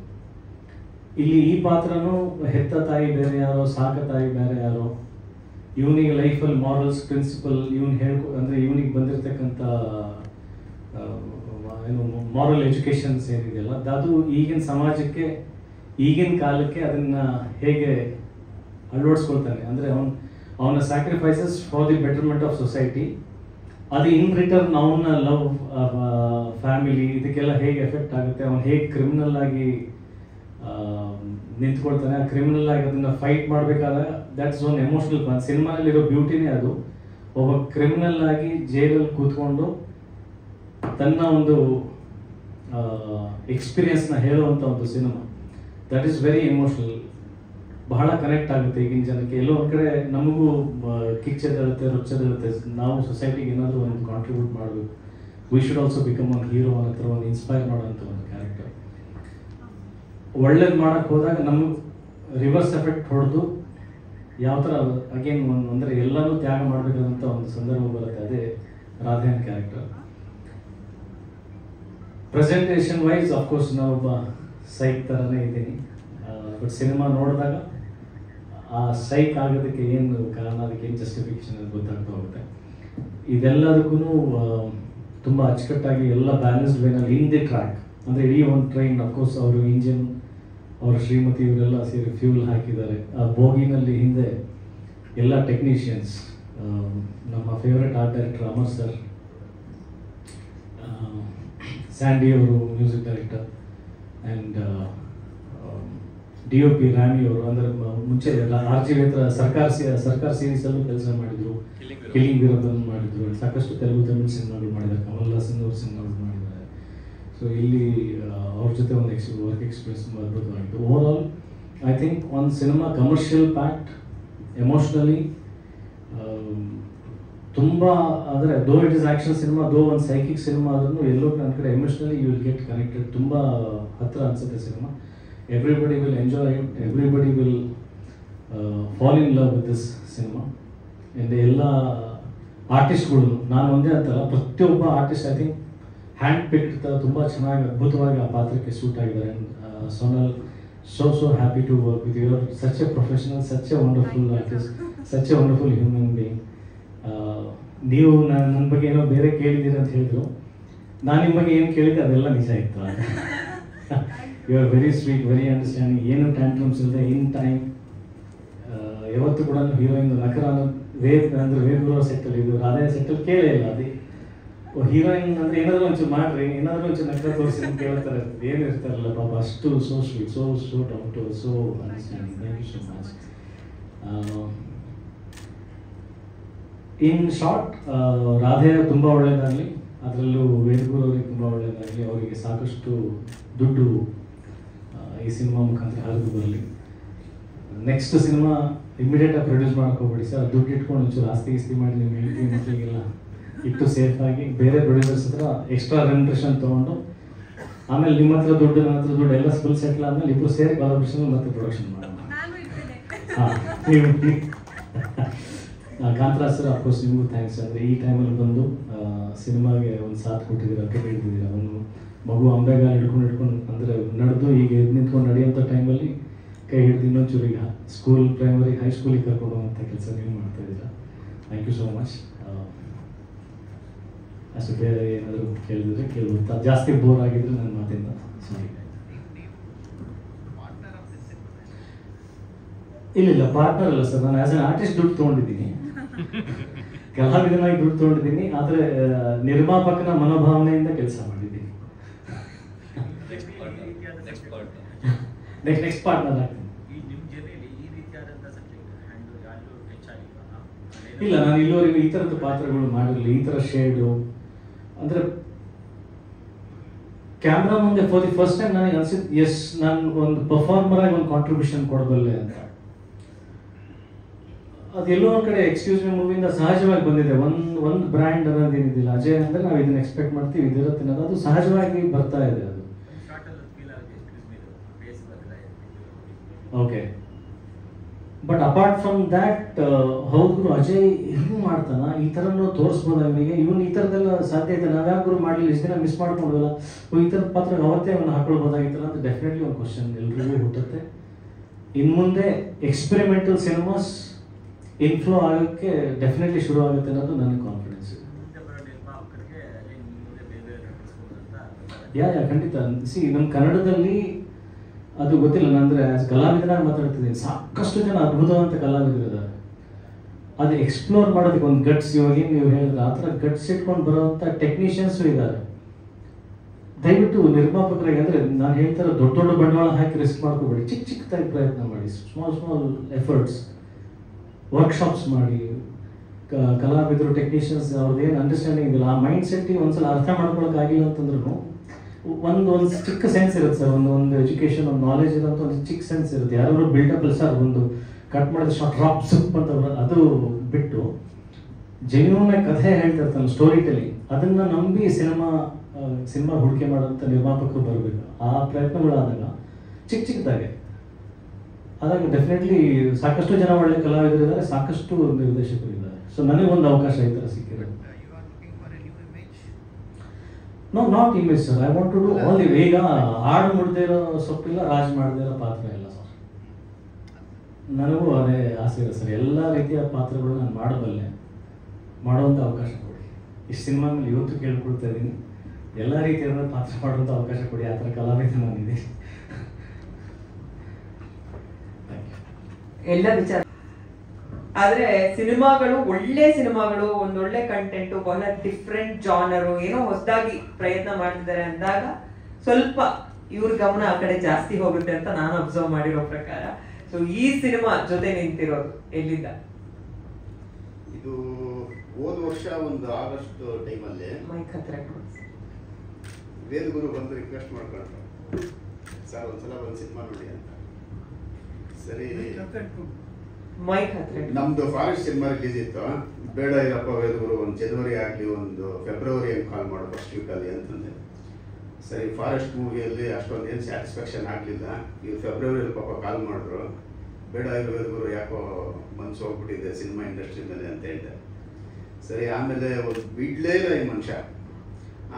ಇಲ್ಲಿ ಈ ಪಾತ್ರನೂ ಹೆತ್ತ ತಾಯಿ ಬೇರೆ ಯಾರೋ, ಸಾಕ ತಾಯಿ ಬೇರೆ ಯಾರೋ, ಇವನಿಗೆ ಲೈಫಲ್ಲಿ ಮಾರಲ್ಸ್ ಪ್ರಿನ್ಸಿಪಲ್ ಅಂದರೆ ಇವನಿಗೆ ಬಂದಿರತಕ್ಕಂಥ ಏನು ಮಾರಲ್ ಎಜುಕೇಷನ್ಸ್ ಏನಿದೆಯಲ್ಲ ಅದು ಈಗಿನ ಸಮಾಜಕ್ಕೆ, ಈಗಿನ ಕಾಲಕ್ಕೆ ಅದನ್ನು ಹೇಗೆ ಅಳವಡಿಸ್ಕೊಳ್ತಾನೆ, ಅಂದರೆ ಅವನ sacrifices for the betterment of society, ಅದು ಇನ್ ರಿಟರ್ನ್ ಅವನ ಲವ್, ಫ್ಯಾಮಿಲಿ, ಇದಕ್ಕೆಲ್ಲ ಹೇಗೆ ಎಫೆಕ್ಟ್ ಆಗುತ್ತೆ, ಅವನು ಹೇಗೆ ಕ್ರಿಮಿನಲ್ ಆಗಿ ನಿಂತ್ಕೊಳ್ತಾನೆ, ಆ ಕ್ರಿಮಿನಲ್ ಆಗಿ ಅದನ್ನು ಫೈಟ್ ಮಾಡಬೇಕಾದಾಗ ದಟ್ಸ್ ಒನ್ ಎಮೋಷನಲ್ ಪಾರ್ಟ್. ಸಿನಿಮಾನಲ್ಲಿರೋ ಬ್ಯೂಟಿನೇ ಅದು. ಒಬ್ಬ ಕ್ರಿಮಿನಲ್ ಆಗಿ ಜೈಲಲ್ಲಿ ಕೂತ್ಕೊಂಡು ತನ್ನ ಒಂದು ಎಕ್ಸ್ಪೀರಿಯನ್ಸ್ನ ಹೇಳುವಂಥ ಒಂದು cinema. That is very emotional, ಬಹಳ ಕನೆಕ್ಟ್ ಆಗುತ್ತೆ ಈಗಿನ ಜನಕ್ಕೆ. ಎಲ್ಲೋ ಒಂದು ಕಡೆ ನಮಗೂ ಕಿಚ್ಚದಿರುತ್ತೆ, ರುಚ್ಚದಿರುತ್ತೆ, ನಾವು ಸೊಸೈಟಿಗೆ ಏನಾದರೂ ಒಂದು ಕಾಂಟ್ರಿಬ್ಯೂಟ್ ಮಾಡಬೇಕು, we should also become one hero ಅನ್ನೋ ಥರ ಒಂದು ಇನ್ಸ್ಪೈರ್ ಮಾಡೋಂಥ ಒಂದು ಕ್ಯಾರೆಕ್ಟರ್. ಒಳ್ಳೇದು ಮಾಡೋಕ್ಕೆ ಹೋದಾಗ ನಮಗೆ ರಿವರ್ಸ್ ಎಫೆಕ್ಟ್ ಹೊಡೆದು ಯಾವ ಥರ ಅಗೇನ್ ಅಂದರೆ ಎಲ್ಲನೂ ತ್ಯಾಗ ಮಾಡಬೇಕಾದಂಥ ಒಂದು ಸಂದರ್ಭ ಬರುತ್ತೆ. ಅದೇ ರಾಧೇನ್ ಕ್ಯಾರೆಕ್ಟರ್. ಪ್ರೆಸೆಂಟೇಷನ್ ವೈಸ್ ಅಫ್ಕೋರ್ಸ್ ನಾವೊಬ್ಬ ಸೈಕ್ ಥರನೇ ಇದ್ದೀನಿ, ಬಟ್ ಸಿನಿಮಾ ನೋಡಿದಾಗ ಆ ಸೈಕ್ ಆಗೋದಕ್ಕೆ ಏನು ಕಾರಣ, ಅದಕ್ಕೆ ಏನು ಜಸ್ಟಿಫಿಕೇಶನ್ ಅದು ಗೊತ್ತಾಗ್ತಾ ಹೋಗುತ್ತೆ. ಇದೆಲ್ಲದಕ್ಕೂ ತುಂಬ ಅಚ್ಚುಕಟ್ಟಾಗಿ ಎಲ್ಲ ಬ್ಯಾಲೆನ್ಸ್ಡ್ ವೇನಲ್ಲಿ ಇನ್ ದಿ ಟ್ರ್ಯಾಕ್, ಅಂದರೆ ಇಡೀ ಒಂದು ಟ್ರೈನ್, ಅಫ್ಕೋರ್ಸ್ ಅವರು ಇಂಜಿನ್, ಅವರ ಶ್ರೀಮತಿ ಇವರೆಲ್ಲ ಸೇರಿ ಫ್ಯೂಲ್ ಹಾಕಿದ್ದಾರೆ. ಆ ಬೋಗಿನಲ್ಲಿ ಹಿಂದೆ ಎಲ್ಲ ಟೆಕ್ನಿಷಿಯನ್ಸ್, ನಮ್ಮ favourite art director Amar sir, Sandy ಅವರು music director, and DOP Rami ಅವರು, ಅಂದರೆ ಮುಂಚೆ RGV ಹತ್ರ ಸರ್ಕಾರ ಸೀರೀಸಲ್ಲೂ ಕೆಲಸ ಮಾಡಿದರು, ಕಿಲ್ಲಿಂಗ್ ವಿರೋಧನ್ ಮಾಡಿದರು, ಸಾಕಷ್ಟು ತೆಲುಗು ತಮಿಳು ಸಿನಿಮಾಗಳು ಮಾಡಿದ್ದಾರೆ, ಕಮಲ್ ಹಾಸನ್ ಅವ್ರ ಸಿನಿಮಾಗಳು ಮಾಡಿದ್ದಾರೆ. ಸೊ ಇಲ್ಲಿ ಅವ್ರ ಜೊತೆ ಒಂದು ವರ್ಕ್ ಎಕ್ಸ್ಪೀರಿಯನ್ಸ್ ತುಂಬ ಅದ್ಭುತವಾಗಿತ್ತು. ಓವರ್ ಆಲ್ ಐ ಥಿಂಕ್ ಒಂದು ಸಿನಿಮಾ ಕಮರ್ಷಿಯಲ್ ಪ್ಯಾಕ್ಟ್, ಎಮೋಷ್ನಲಿ ತುಂಬ, ಅಂದರೆ though it is action cinema, ದೋ ಒಂದು ಸೈಕಿಕ್ ಸಿನಿಮಾ ಆದ್ರೂ ಎಲ್ಲೋ ನನ್ನ ಕಡೆ emotionally you will get connected. ತುಂಬ ಹತ್ತಿರ ಅನಿಸುತ್ತೆ cinema. Everybody will enjoy it, everybody will fall in love with this cinema. And ಎಲ್ಲ ಆರ್ಟಿಸ್ಟ್ಗಳು, ನಾನು ಒಂದೇ ಅಂತಲ್ಲ, ಪ್ರತಿಯೊಬ್ಬ artist I think hand picked ತುಂಬ ಚೆನ್ನಾಗಿ ಅದ್ಭುತವಾಗಿ ಆ ಪಾತ್ರಕ್ಕೆ ಸೂಟ್ ಆಗಿದ್ದಾರೆ. Sonal, so happy to work with you. You are such a professional, such a wonderful artist, such a wonderful human being. ನೀವು ನನ್ನ ಬಗ್ಗೆ ಏನೋ ಬೇರೆ ಕೇಳಿದ್ದೀರಿ ಅಂತ ಹೇಳಿದ್ರು, ನಾನು ನಿಮ್ಮ ಬಗ್ಗೆ ಏನು ಕೇಳಿದ್ದೆ ಅದೆಲ್ಲ ನಿಜ ಇತ್ತು. You are very sweet, very understanding, ಏನು ಟ್ಯಾಂಟ್ರಮ್ಸ್ ಇಲ್ಲದೆ ಇನ್ ಟೈಮ್. ಯಾವತ್ತೂ ಕೂಡ ಹೀರೋಯಿನ್ ನಕರ ಅಂದರೆ ವೇದಗುರು ಸೆಟ್ಟಲ್ಲಿ, ಇದು ರಾಧೆ ಸೆಟ್ಟಲ್ಲಿ ಕೇಳೇ ಇಲ್ಲ. ಅದೇ ಹೀರೋಯಿನ್ ಅಂದರೆ ಏನಾದರೂ ಒಂಚೂರು ಮಾಡ್ರಿ, ಏನಾದರೂ ಒಂಚೂರು ನಕರ ತೋರಿಸಿ ಅಂತ ಕೇಳ್ತಾರೆ, ಏನು ಇರ್ತಾರಲ್ಲ ಪಾಪ, ಅಷ್ಟು so sweet, so down to, so understanding. Thank you so much. In short, Radhe ತುಂಬ ಒಳ್ಳೆಯದಾಗಲಿ, ಅದರಲ್ಲೂ ವೇದಗುರು ಅವರಿಗೆ ತುಂಬ ಒಳ್ಳೆಯದಾಗಲಿ, ಅವರಿಗೆ ಸಾಕಷ್ಟು ದುಡ್ಡು ಈ ಸಿನಿಮಾ ಮುಖಾಂತರ ಹರಿದು ಬರಲಿ. ನೆಕ್ಸ್ಟ್ ಸಿನಿಮಾ ಇಮಿಡಿಯೇಟಾಗಿ ಪ್ರೊಡ್ಯೂಸ್ ಮಾಡೋಕೆ ಹೋಗ್ಬೇಡಿ ಸರ್, ದುಡ್ಡು ಇಟ್ಕೊಂಡು ಒಂಚೂರು ಆಸ್ತಿ ಮಾಡಿ ನಿಮ್ಮ ಹೆಂಡತಿ ಮಕ್ಕಳಿಗೆಲ್ಲ ಇಟ್ಟು ಸೇಫಾಗಿ ಬೇರೆ ಪ್ರೊಡ್ಯೂಸರ್ಸ್ ಹತ್ರ ಎಕ್ಸ್ಟ್ರಾ ರೆಮ್ಯುನರೇಷನ್ ತೊಗೊಂಡು, ಆಮೇಲೆ ನಿಮ್ಮ ಹತ್ರ ದುಡ್ಡು, ನನ್ನ ಹತ್ರ ದುಡ್ಡು ಎಲ್ಲ ಫುಲ್ ಸೆಟ್ಲ್ ಆದಮೇಲೆ ಇಬ್ಬರು ಸೇರಿ ಕಾಲಬ್ರೇಷನ್ ಮತ್ತೆ ಪ್ರೊಡಕ್ಷನ್ ಮಾಡೋಣ. ಹಾಂ, ಕಾಂತರಾ ಸರ್, ಅಫ್ಕೋರ್ಸ್ ನಿಮಗೂ ಥ್ಯಾಂಕ್ಸ್. ಅಂದರೆ ಈ ಟೈಮಲ್ಲಿ ಬಂದು ಸಿನಿಮಾಗೆ ಒಂದು ಸಾಥ್ ಕೊಟ್ಟಿದ್ದೀರಾ, ಕೈ ಹಿಡಿದಿದ್ದೀರಾ. ಅವನು ಮಗು ಅಂಬೆಗಾಲ ಹಿಡ್ಕೊಂಡು ಅಂದರೆ ನಡೆದು ಈಗ ಎದ್ದು ನಿಂತ್ಕೊಂಡು ನಡೆಯೋಂಥ ಟೈಮಲ್ಲಿ ಕೈ ಹಿಡಿದು ಇನ್ನೊಂಚೂರು ಈಗ ಸ್ಕೂಲ್, ಪ್ರೈಮರಿ, ಹೈಸ್ಕೂಲಿಗೆ ಕರ್ಕೊಂಡು ಹೋಗುವಂಥ ಕೆಲಸ ನೀವು ಮಾಡ್ತಾಯಿದ್ದೀರಾ. Thank you so much. ಅಷ್ಟು ಬೇರೆ ಏನಾದರೂ ಕೇಳಿದ್ರೆ ಕೇಳ್ಬೋದು, ಜಾಸ್ತಿ ಬೋರ್ ಆಗಿದ್ರೆ ನನ್ನ ಮಾತಿಂದ ಸಾರಿ. ಇಲ್ಲ ಪಾರ್ಟ್ನರ್ ಅಲ್ಲ ಸರ್, ನಾನು ಆಸ್ ಎನ್ ಆರ್ಟಿಸ್ಟ್ ದುಡ್ಡು ತೊಗೊಂಡಿದ್ದೀನಿ, ಕಲಾವಿದನಾಗಿ ದುಡ್ಡು ತೊಗೊಂಡಿದ್ದೀನಿ, ಆದರೆ ನಿರ್ಮಾಪಕನ ಮನೋಭಾವನೆಯಿಂದ ಕೆಲಸ ಮಾಡಿದ್ದೀನಿ. ನೆಕ್ಸ್ಟ್ ಪಾರ್ಟ್ನರ್ ಆಗ್ತೀನಿ. ಇಲ್ಲ, ನಾನು ಇಲ್ಲಿವರೆಗೂ ಈ ಥರದ ಪಾತ್ರಗಳು ಮಾಡಿರಲಿಲ್ಲ. ಈ ಥರ ಶೇಡು ಅಂದರೆ ಕ್ಯಾಮ್ರಾ ಮುಂದೆ ಫಾರ್ ದಿ ಫಸ್ಟ್ ಟೈಮ್ ನನಗೆ ಅನ್ಸಿದ್ದು, ಎಸ್ ನಾನು ಒಂದು ಪರ್ಫಾರ್ಮರ್ ಆಗಿ ಒಂದು ಕಾಂಟ್ರಿಬ್ಯೂಷನ್ ಕೊಡಬಲ್ಲೆ ಅಂತ. ಅದೆಲ್ಲೋ ಒಂದು ಕಡೆ ಎಕ್ಸ್ಕ್ಯೂಸ್ ಮಿ ಮೂವಿಯಿಂದ ಸಹಜವಾಗಿ ಬಂದಿದೆ. ಒಂದು ಬ್ರ್ಯಾಂಡ್ ಅನ್ನೋದು ಏನಿದಿಲ್ಲ, ಅಜಯ್ ಅಂದರೆ ನಾವು ಇದನ್ನ ಎಕ್ಸ್ಪೆಕ್ಟ್ ಮಾಡ್ತೀವಿ, ಇದಿರುತ್ತೆ ಅನ್ನೋದು ಅದು ಸಹಜವಾಗಿ ಬರ್ತಾ ಇದೆ. ಅದು okay. But apart from that, ಹೌದು ಅಜಯ್ ಹೆಂಗೆ ಮಾಡ್ತಾನ, ಈ ಥರನೂ ತೋರಿಸ್ಬೋದು ಅವನಿಗೆ, ಇವನು ಈ ಥರದ್ದೆಲ್ಲ ಸಾಧ್ಯ ಇದೆ, ನಾವ್ಯಾರು ಮಾಡಲಿಲ್ಲ, ಇಷ್ಟು ದಿನ ಮಿಸ್ ಮಾಡ್ಕೊಂಡ್ವಲ್ಲ, ಈ ಥರದ ಪಾತ್ರ ಅವತ್ತೇ ಅವನು ಹಾಕೊಳ್ಬೋದಾಗಿತ್ತಲ್ಲ ಅಂತ ಡೆಫಿನೆಟ್ಲಿ ಒಂದು ಕ್ವಶನ್ ಎಲ್ರಿಗೂ ಹುಟ್ಟುತ್ತೆ. ಇನ್ನು ಮುಂದೆ ಎಕ್ಸ್ಪೆರಿಮೆಂಟಲ್ ಸಿನಿಮಾಸ್ ಇನ್ಫ್ಲೋ ಆಗೋಕ್ಕೆ ಡೆಫಿನೆಟ್ಲಿ ಶುರು ಆಗುತ್ತೆ ಅನ್ನೋದು ನನಗೆ ಕಾನ್ಫಿಡೆನ್ಸ್ ಇದೆ. ಯಾ ಖಂಡಿತ. ನಮ್ಮ ಕನ್ನಡದಲ್ಲಿ ಅದು ಗೊತ್ತಿಲ್ಲ, ಅಂದರೆ ಕಲಾವಿದನಾಗಿ ಮಾತಾಡ್ತಿದ್ದೀನಿ, ಸಾಕಷ್ಟು ಜನ ಅದ್ಭುತವಂತ ಕಲಾವಿದರಿದ್ದಾರೆ. ಅದು ಎಕ್ಸ್ಪ್ಲೋರ್ ಮಾಡೋದಕ್ಕೆ ಒಂದು ಗಟ್ಸ್, ಇವಾಗ ನೀವು ಹೇಳಿದ್ರೆ ಆ ಥರ ಗಟ್ಸ್ ಇಟ್ಕೊಂಡು ಬರೋವಂಥ ಟೆಕ್ನಿಷಿಯನ್ಸು ಇದ್ದಾರೆ. ದಯವಿಟ್ಟು ನಿರ್ಮಾಪಕರಿಗೆ, ಅಂದರೆ ನಾನು ಹೇಳ್ತಾರೆ, ದೊಡ್ಡ ದೊಡ್ಡ ಬಂಡವಾಳ ಹಾಕಿ ರಿಸ್ಕ್ ಮಾಡ್ಕೋಬೇಡಿ, ಚಿಕ್ಕ ಚಿಕ್ಕದಾಗಿ ಪ್ರಯತ್ನ ಮಾಡಿ, ಸ್ಮಾಲ್ ಎಫರ್ಟ್ಸ್, ವರ್ಕ್ಶಾಪ್ಸ್ ಮಾಡಿ. ಕಲಾವಿದರು ಟೆಕ್ನಿಷಿಯನ್ಸ್ ಅವ್ರದ್ದೇನು ಅಂಡರ್ಸ್ಟ್ಯಾಂಡಿಂಗ್ ಇಲ್ಲ, ಆ ಮೈಂಡ್ ಸೆಟ್ಟಿಗೆ ಒಂದ್ಸಲ ಅರ್ಥ ಮಾಡ್ಕೊಳಕ್ಕಾಗಿಲ್ಲ ಅಂತಂದ್ರೂ ಒಂದು ಚಿಕ್ಕ ಸೆನ್ಸ್ ಇರುತ್ತೆ ಸರ್, ಒಂದು ಎಜುಕೇಷನ್, ಒಂದು ನಾಲೆಜ್ ಇರೋಂಥ ಒಂದು ಚಿಕ್ಕ ಸೆನ್ಸ್ ಇರುತ್ತೆ. ಯಾರು ಬಿಲ್ಡಪ್ ಇಲ್ಲ ಸರ್, ಒಂದು ಕಟ್ ಮಾಡಿದ ಶಾರ್ಟ್ ಡ್ರಾಪ್ ಸುಪ್ ಅಂತ ಅದು ಬಿಟ್ಟು ಜೆನ್ಯೂನ್ ಕಥೆ ಹೇಳ್ತಿರ್ತಾನೆ, ಸ್ಟೋರಿ ಟೆಲಿಂಗ್, ಅದನ್ನು ನಂಬಿ ಸಿನಿಮಾ ಹೂಡಿಕೆ ಮಾಡೋಂಥ ನಿರ್ಮಾಪಕರು ಬರಬೇಕು. ಆ ಪ್ರಯತ್ನಗಳಾದಾಗ ಚಿಕ್ಕದಾಗೆ ಆದಾಗ ಡೆಫಿನೆಟ್ಲಿ ಸಾಕಷ್ಟು ಜನ ಒಳ್ಳೆ ಕಲಾವಿದರು ಇದ್ದಾರೆ, ಸಾಕಷ್ಟು ನಿರ್ದೇಶಕರು ಇದ್ದಾರೆ. ಸೊ ನನಗೊಂದು ಅವಕಾಶ ಈ ಥರ ಸಿಕ್ಕಿದೆ. No not image sir, I want to do all the. ಈಗ ಹಾಡು ಮುಡ್ದೇ ಇರೋ ಸೊಪ್ಪಿಲ್ಲ, ರಾಜ್ ಮಾಡದೇ ಇರೋ ಪಾತ್ರ ಇಲ್ಲ ಸರ್. ನನಗೂ ಅದೇ ಆಸೆ ಇದೆ ಸರ್, ಎಲ್ಲ ರೀತಿಯ ಪಾತ್ರಗಳು ನಾನು ಮಾಡಬಲ್ಲೆ, ಮಾಡುವಂಥ ಅವಕಾಶ ಕೊಡಿ. ಇಷ್ಟು ಸಿನಿಮಾ ಮೇಲೆ ಇವತ್ತು ಕೇಳ್ಕೊಳ್ತಾ ಇದ್ದೀನಿ, ಎಲ್ಲ ರೀತಿಯಾದ ಪಾತ್ರ ಮಾಡುವಂಥ ಅವಕಾಶ ಕೊಡಿ. ಆ ಥರ ಕಲಾವಿದ ನಾನಿದೆ. ಎಲ್ಲ ವಿಚಾರ. ಆದ್ರೆ ಸಿನಿಮಾಗಳು, ಒಳ್ಳೆ ಸಿನಿಮಾಗಳು, ಒಂದೊಳ್ಳೆ ಕಂಟೆಂಟು, ಬಹಳ ಡಿಫ್ರೆಂಟ್ ಜಾನರು, ಏನೋ ಹೊಸದಾಗಿ ಪ್ರಯತ್ನ ಮಾಡ್ತಿದ್ದಾರೆ ಅಂದಾಗ ಸ್ವಲ್ಪ ಇವ್ರ ಗಮನ ಆ ಕಡೆ ಜಾಸ್ತಿ ಹೋಗುತ್ತೆ ಅಂತ ನಾನು ಅಬ್ಸರ್ವ್ ಮಾಡಿರೋ ಪ್ರಕಾರ. ಸೊ ಈ ಸಿನಿಮಾ ಜೊತೆ ನಿಂತಿರೋದು ಎಲ್ಲಿಂದ? ಇದು ಹೋದ ವರ್ಷ ಒಂದು ಆಗಸ್ಟ್ ಟೈಮಲ್ಲಿ ಮೈಕ್ ಹತ್ರ ವೇದಗುರು ಬಂದು ರಿಕ್ವೆಸ್ಟ್ ಮಾಡ್ಕೊಂಡ್ರು, ಸರ್ ಒಂದ್ಸಲ ಒಂದು ಸಿನಿಮಾ ನೋಡಿ ಅಂತ. ಸರಿ, ಮೈಕ್ ಹತ್ರ. ನಮ್ದು ಫಾರೆಸ್ಟ್ ಸಿನಿಮಾ ರಿಲೀಸ್ ಇತ್ತು. ಬೇಡ ಇರಪ್ಪ ವೇದಗುರು, ಒಂದು ಜನವರಿ ಆಗಲಿ, ಒಂದು ಫೆಬ್ರವರಿ ಹಂಗೆ ಕಾಲ್ ಮಾಡು ಫಸ್ಟ್ ವೀಕಲ್ಲಿ ಅಂತಂದೆ. ಸರಿ, ಫಾರೆಸ್ಟ್ ಮೂವಿಯಲ್ಲಿ ಅಷ್ಟೊಂದು ಏನು ಸ್ಯಾಟಿಸ್ಫ್ಯಾಕ್ಷನ್ ಆಗಲಿಲ್ಲ. ಇವ್ರು ಫೆಬ್ರವರಿಯಲ್ಲಿ ಪಾಪ ಕಾಲ್ ಮಾಡಿದ್ರು, ಬೇಡ ಇರೋ ವೇದಗುರು, ಯಾಕೋ ಮನ್ಸು ಹೋಗ್ಬಿಟ್ಟಿದೆ ಸಿನಿಮಾ ಇಂಡಸ್ಟ್ರಿ ಮೇಲೆ ಅಂತ ಹೇಳಿದೆ. ಸರಿ, ಆಮೇಲೆ ಒಂದು ಬಿಡ್ಲೇ ಇಲ್ಲ ಈ ಮನುಷ್ಯ.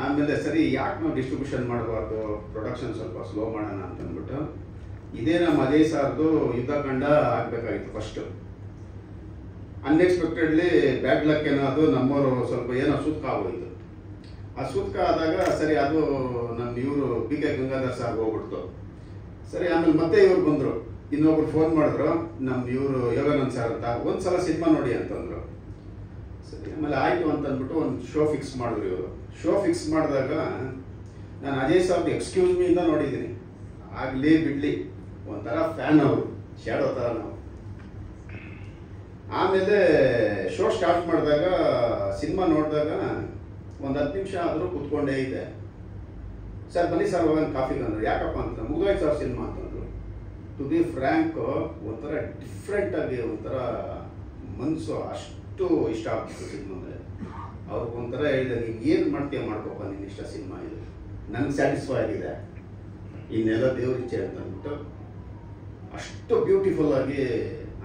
ಆಮೇಲೆ ಸರಿ, ಯಾಕೆ ನಾವು ಡಿಸ್ಟ್ರಿಬ್ಯೂಷನ್ ಮಾಡಬಾರ್ದು, ಪ್ರೊಡಕ್ಷನ್ ಸ್ವಲ್ಪ ಸ್ಲೋ ಮಾಡೋಣ ಅಂತಂದ್ಬಿಟ್ಟು, ಇದೇ ನಮ್ಮ ಅಜಯ್ ಸಾರ್ದು ಯುದ್ಧಕಾಂಡ ಆಗಬೇಕಾಗಿತ್ತು ಫಸ್ಟು. ಅನ್ಎಕ್ಸ್ಪೆಕ್ಟೆಡ್ಲಿ ಬ್ಯಾಡ್ ಲಕ್ ಏನೋ, ಅದು ನಮ್ಮವರು ಸ್ವಲ್ಪ ಏನೋ ಸೂತ್ಕ ಆಗೋಯ್ತು. ಆ ಸೂತ್ಕ ಆದಾಗ ಸರಿ, ಅದು ನಮ್ಮ ಇವರು PK ಗಂಗಾಧರ್ ಸಾರ್ ಹೋಗ್ಬಿಡ್ತು. ಸರಿ, ಆಮೇಲೆ ಮತ್ತೆ ಇವ್ರು ಬಂದರು, ಇನ್ನೊಬ್ರು ಫೋನ್ ಮಾಡಿದ್ರು, ನಮ್ಮ ಇವರು ಯೋಗಾನಂದ್ ಸರ್ ಅಂತ, ಒಂದು ಸಲ ಸಿನಿಮಾ ನೋಡಿ ಅಂತಂದರು. ಸರಿ, ಆಮೇಲೆ ಆಯಿತು ಅಂತಂದ್ಬಿಟ್ಟು ಒಂದು ಶೋ ಫಿಕ್ಸ್ ಮಾಡಿದ್ರು ಇವರು. ಶೋ ಫಿಕ್ಸ್ ಮಾಡಿದಾಗ ನಾನು ಅಜಯ್ ಸಾರ್ದು ಎಕ್ಸ್ಕ್ಯೂಸ್ ಮೀ ಇಂದ ನೋಡಿದ್ದೀನಿ, ಆಗಲಿ ಬಿಡ್ಲಿ ಒಂಥರ ಫ್ಯಾನ್ ಅವರು, ಶ್ಯಾಡೋ ಥರ ನಾವು. ಆಮೇಲೆ ಶೋ ಸ್ಟಾರ್ಟ್ ಮಾಡಿದಾಗ ಸಿನಿಮಾ ನೋಡಿದಾಗ ಒಂದು 10 ನಿಮಿಷ ಆದರೂ ಕೂತ್ಕೊಂಡೇ ಇದೆ. ಸರ್ ಬನ್ನಿ ಸರ್ ಹೋಗೋಣ ಕಾಫಿಗೆ ಅಂದರು. ಯಾಕಪ್ಪ ಅಂತ, ಮುಗಿದೋಯ್ತು ಸರ್ ಸಿನಿಮಾ ಅಂತಂದರು. ಟು ಬಿ ಫ್ರ್ಯಾಂಕ್, ಒಂಥರ ಡಿಫ್ರೆಂಟಾಗಿ ಒಂಥರ ಮನಸ್ಸು ಅಷ್ಟು ಇಷ್ಟ ಆಗ್ತಿತ್ತು ಸಿನಿಮಾ ಅಂದರೆ. ಅವ್ರಿಗೆ ಒಂಥರ ಹೇಳಿದೆ, ನೀನು ಏನು ಮಾಡ್ತೀಯ ಮಾಡ್ಕೊಪ್ಪ, ನೀನು ಇಷ್ಟ ಸಿನಿಮಾ ಇದು, ನನಗೆ ಸ್ಯಾಟಿಸ್ಫೈ ಆಗಿದೆ, ಇನ್ನೆಲ್ಲ ದೇವ್ರಿಚ್ಛೆ ಅಂತಂದ್ಬಿಟ್ಟು ಅಷ್ಟು ಬ್ಯೂಟಿಫುಲ್ ಆಗಿ.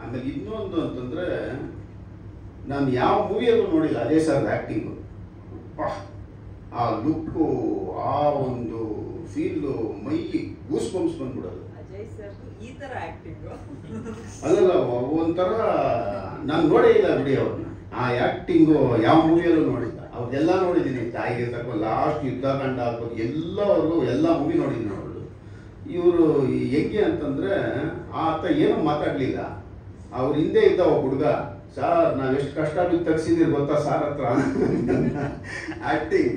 ಆಮೇಲೆ ಇನ್ನೊಂದು ಅಂತಂದರೆ, ನಾನು ಯಾವ ಮೂವಿಯಲ್ಲೂ ನೋಡಿಲ್ಲ ಅಜಯ್ ಸರ್ ಆ್ಯಕ್ಟಿಂಗು. ಆ ಲುಕ್ಕು, ಆ ಒಂದು ಫೀಲು, ಮೈ ಗೂಸ್ ಬಂಪ್ಸ್ ಬಂದ್ಬಿಡೋದು. ಈ ತರ ಆಕ್ಟಿಂಗ್ ಅಲ್ಲಲ್ಲ, ಒಂಥರ ನಾನು ನೋಡೇ ಇಲ್ಲ ಬಿಡಿ ಅವ್ರನ್ನ. ಆ ಆ್ಯಕ್ಟಿಂಗು ಯಾವ ಮೂವಿಯಲ್ಲೂ ನೋಡಿಲ್ಲ. ಅವ್ರದ್ದೆಲ್ಲ ನೋಡಿದ್ದೀನಿ, ತಾಯಿಗೆ ತಕ್ಕ ಲಾಸ್ಟ್ ಯುದ್ಧಕಾಂಡ ಆಗ್ಬೋದು, ಎಲ್ಲವರೆಗೂ ಎಲ್ಲ ಮೂವಿ ನೋಡಿದ್ದೀನಿ ಅವಳು. ಇವರು ಹೆಂಗೆ ಅಂತಂದರೆ, ಆತ ಏನೂ ಮಾತಾಡಲಿಲ್ಲ, ಅವ್ರ ಹಿಂದೆ ಇದ್ದ ಒಬ್ಬ ಹುಡುಗ, ಸಾರ್ ನಾವ್ ಎಷ್ಟು ಕಷ್ಟ ಬಿದ್ದು ತೆಗ್ಸಿದೀರಿ ಗೊತ್ತಾ ಸಾರ್ ಹತ್ರ ಆಕ್ಟಿಂಗ್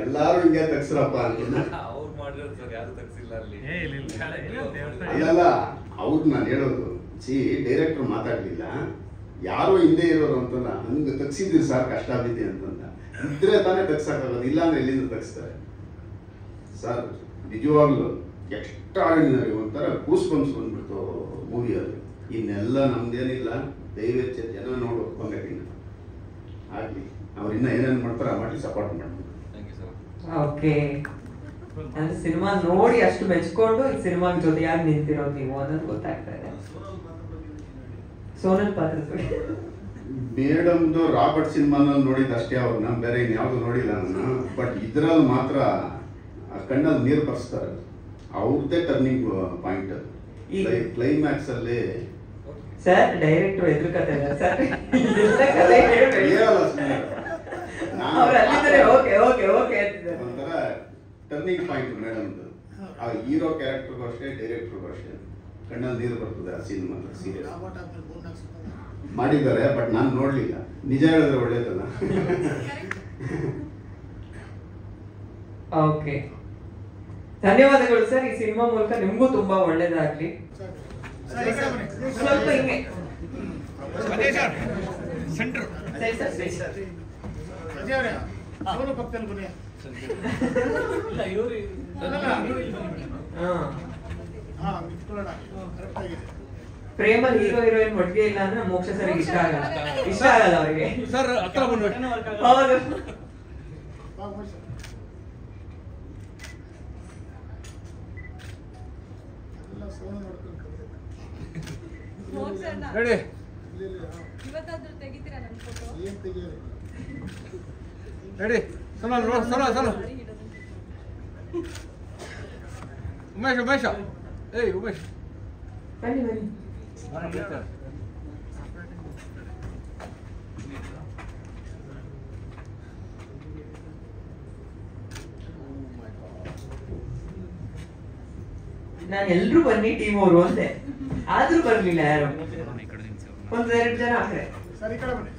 ಎಲ್ಲಾರು ಹಿಂಗೆ ತೆಗ್ಸ್ರಪ್ಪ ಅಂತ. ಅಲ್ಲಲ್ಲ ಅವ್ರು ನಾನು ಹೇಳೋದು, ಡೈರೆಕ್ಟರ್ ಮಾತಾಡ್ಲಿಲ್ಲ, ಯಾರೋ ಹಿಂದೆ ಇರೋರು ಅಂತಲ್ಲ, ಹಂಗೆ ತೆಗ್ಸಿದ್ದೀರಿ ಸರ್ ಕಷ್ಟ ಬಿದ್ದೆ ಅಂತಂದ. ಇದ್ರೆ ತಾನೇ ತೆಗ್ಸಕ್ಕಾಗೋದು, ಇಲ್ಲಾಂದ್ರೆ ಎಲ್ಲಿಂದ ತೆಗ್ಸ್ತಾರೆ ಸರ್. ನಿಜವಾಗ್ಲು ಎಕ್ಸ್ಟ್ರಾರ್ಡಿನರಿ, ಒಂಥರ ಗೂಸ್ ಬಂಪ್ಸ್ ಬಂದ್ಬಿಡ್ತು ಮೂವಿ ಅದು. ಇನ್ನೆಲ್ಲ ನಮ್ದೇನಿಲ್ಲ, ದಯವಿಟ್ಟು ಜನ ನೋಡಿ ಒಪ್ಕೊಂಡಾಗಿನ್ನ ಆಗ್ಲಿ, ಅವ್ರು ಇನ್ನ ಏನೇನು ಮಾಡ್ತಾರ ಮಾಡಿ ಸಪೋರ್ಟ್ ಮಾಡ್ತಾರೆ. ಓಕೆ, ಅಂದ್ರೆ ಸಿನಿಮಾ ನೋಡಿ ಅಷ್ಟು ಮೆಚ್ಕೊಂಡು ಈ ಸಿನಿಮಾ ಜೊತೆಯಾಗಿ ನಿಂತಿರೋದು ನೀವು ಅನ್ನೋದು ಗೊತ್ತಾಗ್ತಾ ಇದೆ. ಸೋನಲ್ ಪಾತ್ರ ಮೇಡಮ್ದು ರಾಬರ್ಟ್ ಸಿನಿಮಾನಲ್ಲಿ ನೋಡಿದ ಅಷ್ಟೇ ಅವ್ರನ್ನ, ಬೇರೆ ಇನ್ಯಾವುದು ನೋಡಿಲ್ಲ ನಾನು. ಬಟ್ ಇದ್ರಲ್ಲಿ ಮಾತ್ರ ಕಣ್ಣಲ್ಲಿ ನೀರು ಬರ್ಸ್ತಾರೆ, ಅವ್ರದ್ದೇ ಟರ್ನಿಂಗ್ ಪಾಯಿಂಟ್ ಅದು. ಕ್ಲೈಮ್ಯಾಕ್ಸ್ ಅಲ್ಲಿ ಸರ್ ಡೈರೆಕ್ಟರ್ ಎದುರು ಕತೆ ಇಲ್ಲ ಸರ್, ಒಂಥರ ಟರ್ನಿಂಗ್ ಪಾಯಿಂಟ್ ಮೇಡಮ್ದು. ಆ ಹೀರೋ ಕ್ಯಾರೆಕ್ಟರ್ಗೂ ಅಷ್ಟೇ, ಡೈರೆಕ್ಟರ್ಗೂ ಅಷ್ಟೇ ಕಣ್ಣಲ್ಲಿ ನೀರು ಬರ್ತದೆ ಆ ಸಿನಿಮಾ. ಸೀರಿಯಸ್ ಮಾಡಿದ್ದಾರೆ, ಬಟ್ ನಾನು ನೋಡ್ಲಿಲ್ಲ. ನಿಜ ಹೇಳಿದ್ರೆ ಒಳ್ಳೇದಲ್ಲ. ಓಕೆ, ಧನ್ಯವಾದಗಳು ಸರ್. ಈ ಸಿನಿಮಾ ಮೂಲಕ ನಿಮ್ಗೂ ತುಂಬಾ ಒಳ್ಳೇದಾಗ್ಲಿ. ಸ್ವಲ್ಪ ಹಿಂಗೆ ಪ್ರೇಮಲ್ಲಿ ಹೀರೋ ಹೀರೋಯಿನ್ ಒಟ್ಟಿಗೆ ಇಲ್ಲ ಅಂದ್ರೆ ಮೋಕ್ಷ ಸರ್ ಇಷ್ಟ ಆಗಲ್ಲ ಅವರಿಗೆ ಸರ್. ಹತ್ರ ಹೌದು. Ready, ready. ಸೋನಲ್ ಉಮೇಶ್ ಏಯ್ ಉಮೇಶ್ ಬನ್ನಿ ಬನ್ನಿ. ನಾನು ಎಲ್ರು ಬನ್ನಿ ಟೀಮ್ ಅವರು ಅಂದೆ, ಆದ್ರೂ ಬರ್ಲಿಲ್ಲ ಯಾರು. ಒಂದೆರಡು ಜನ ಆದ್ರೆ ಸರಿ, ಈ ಕಡೆ ಬನ್ನಿ.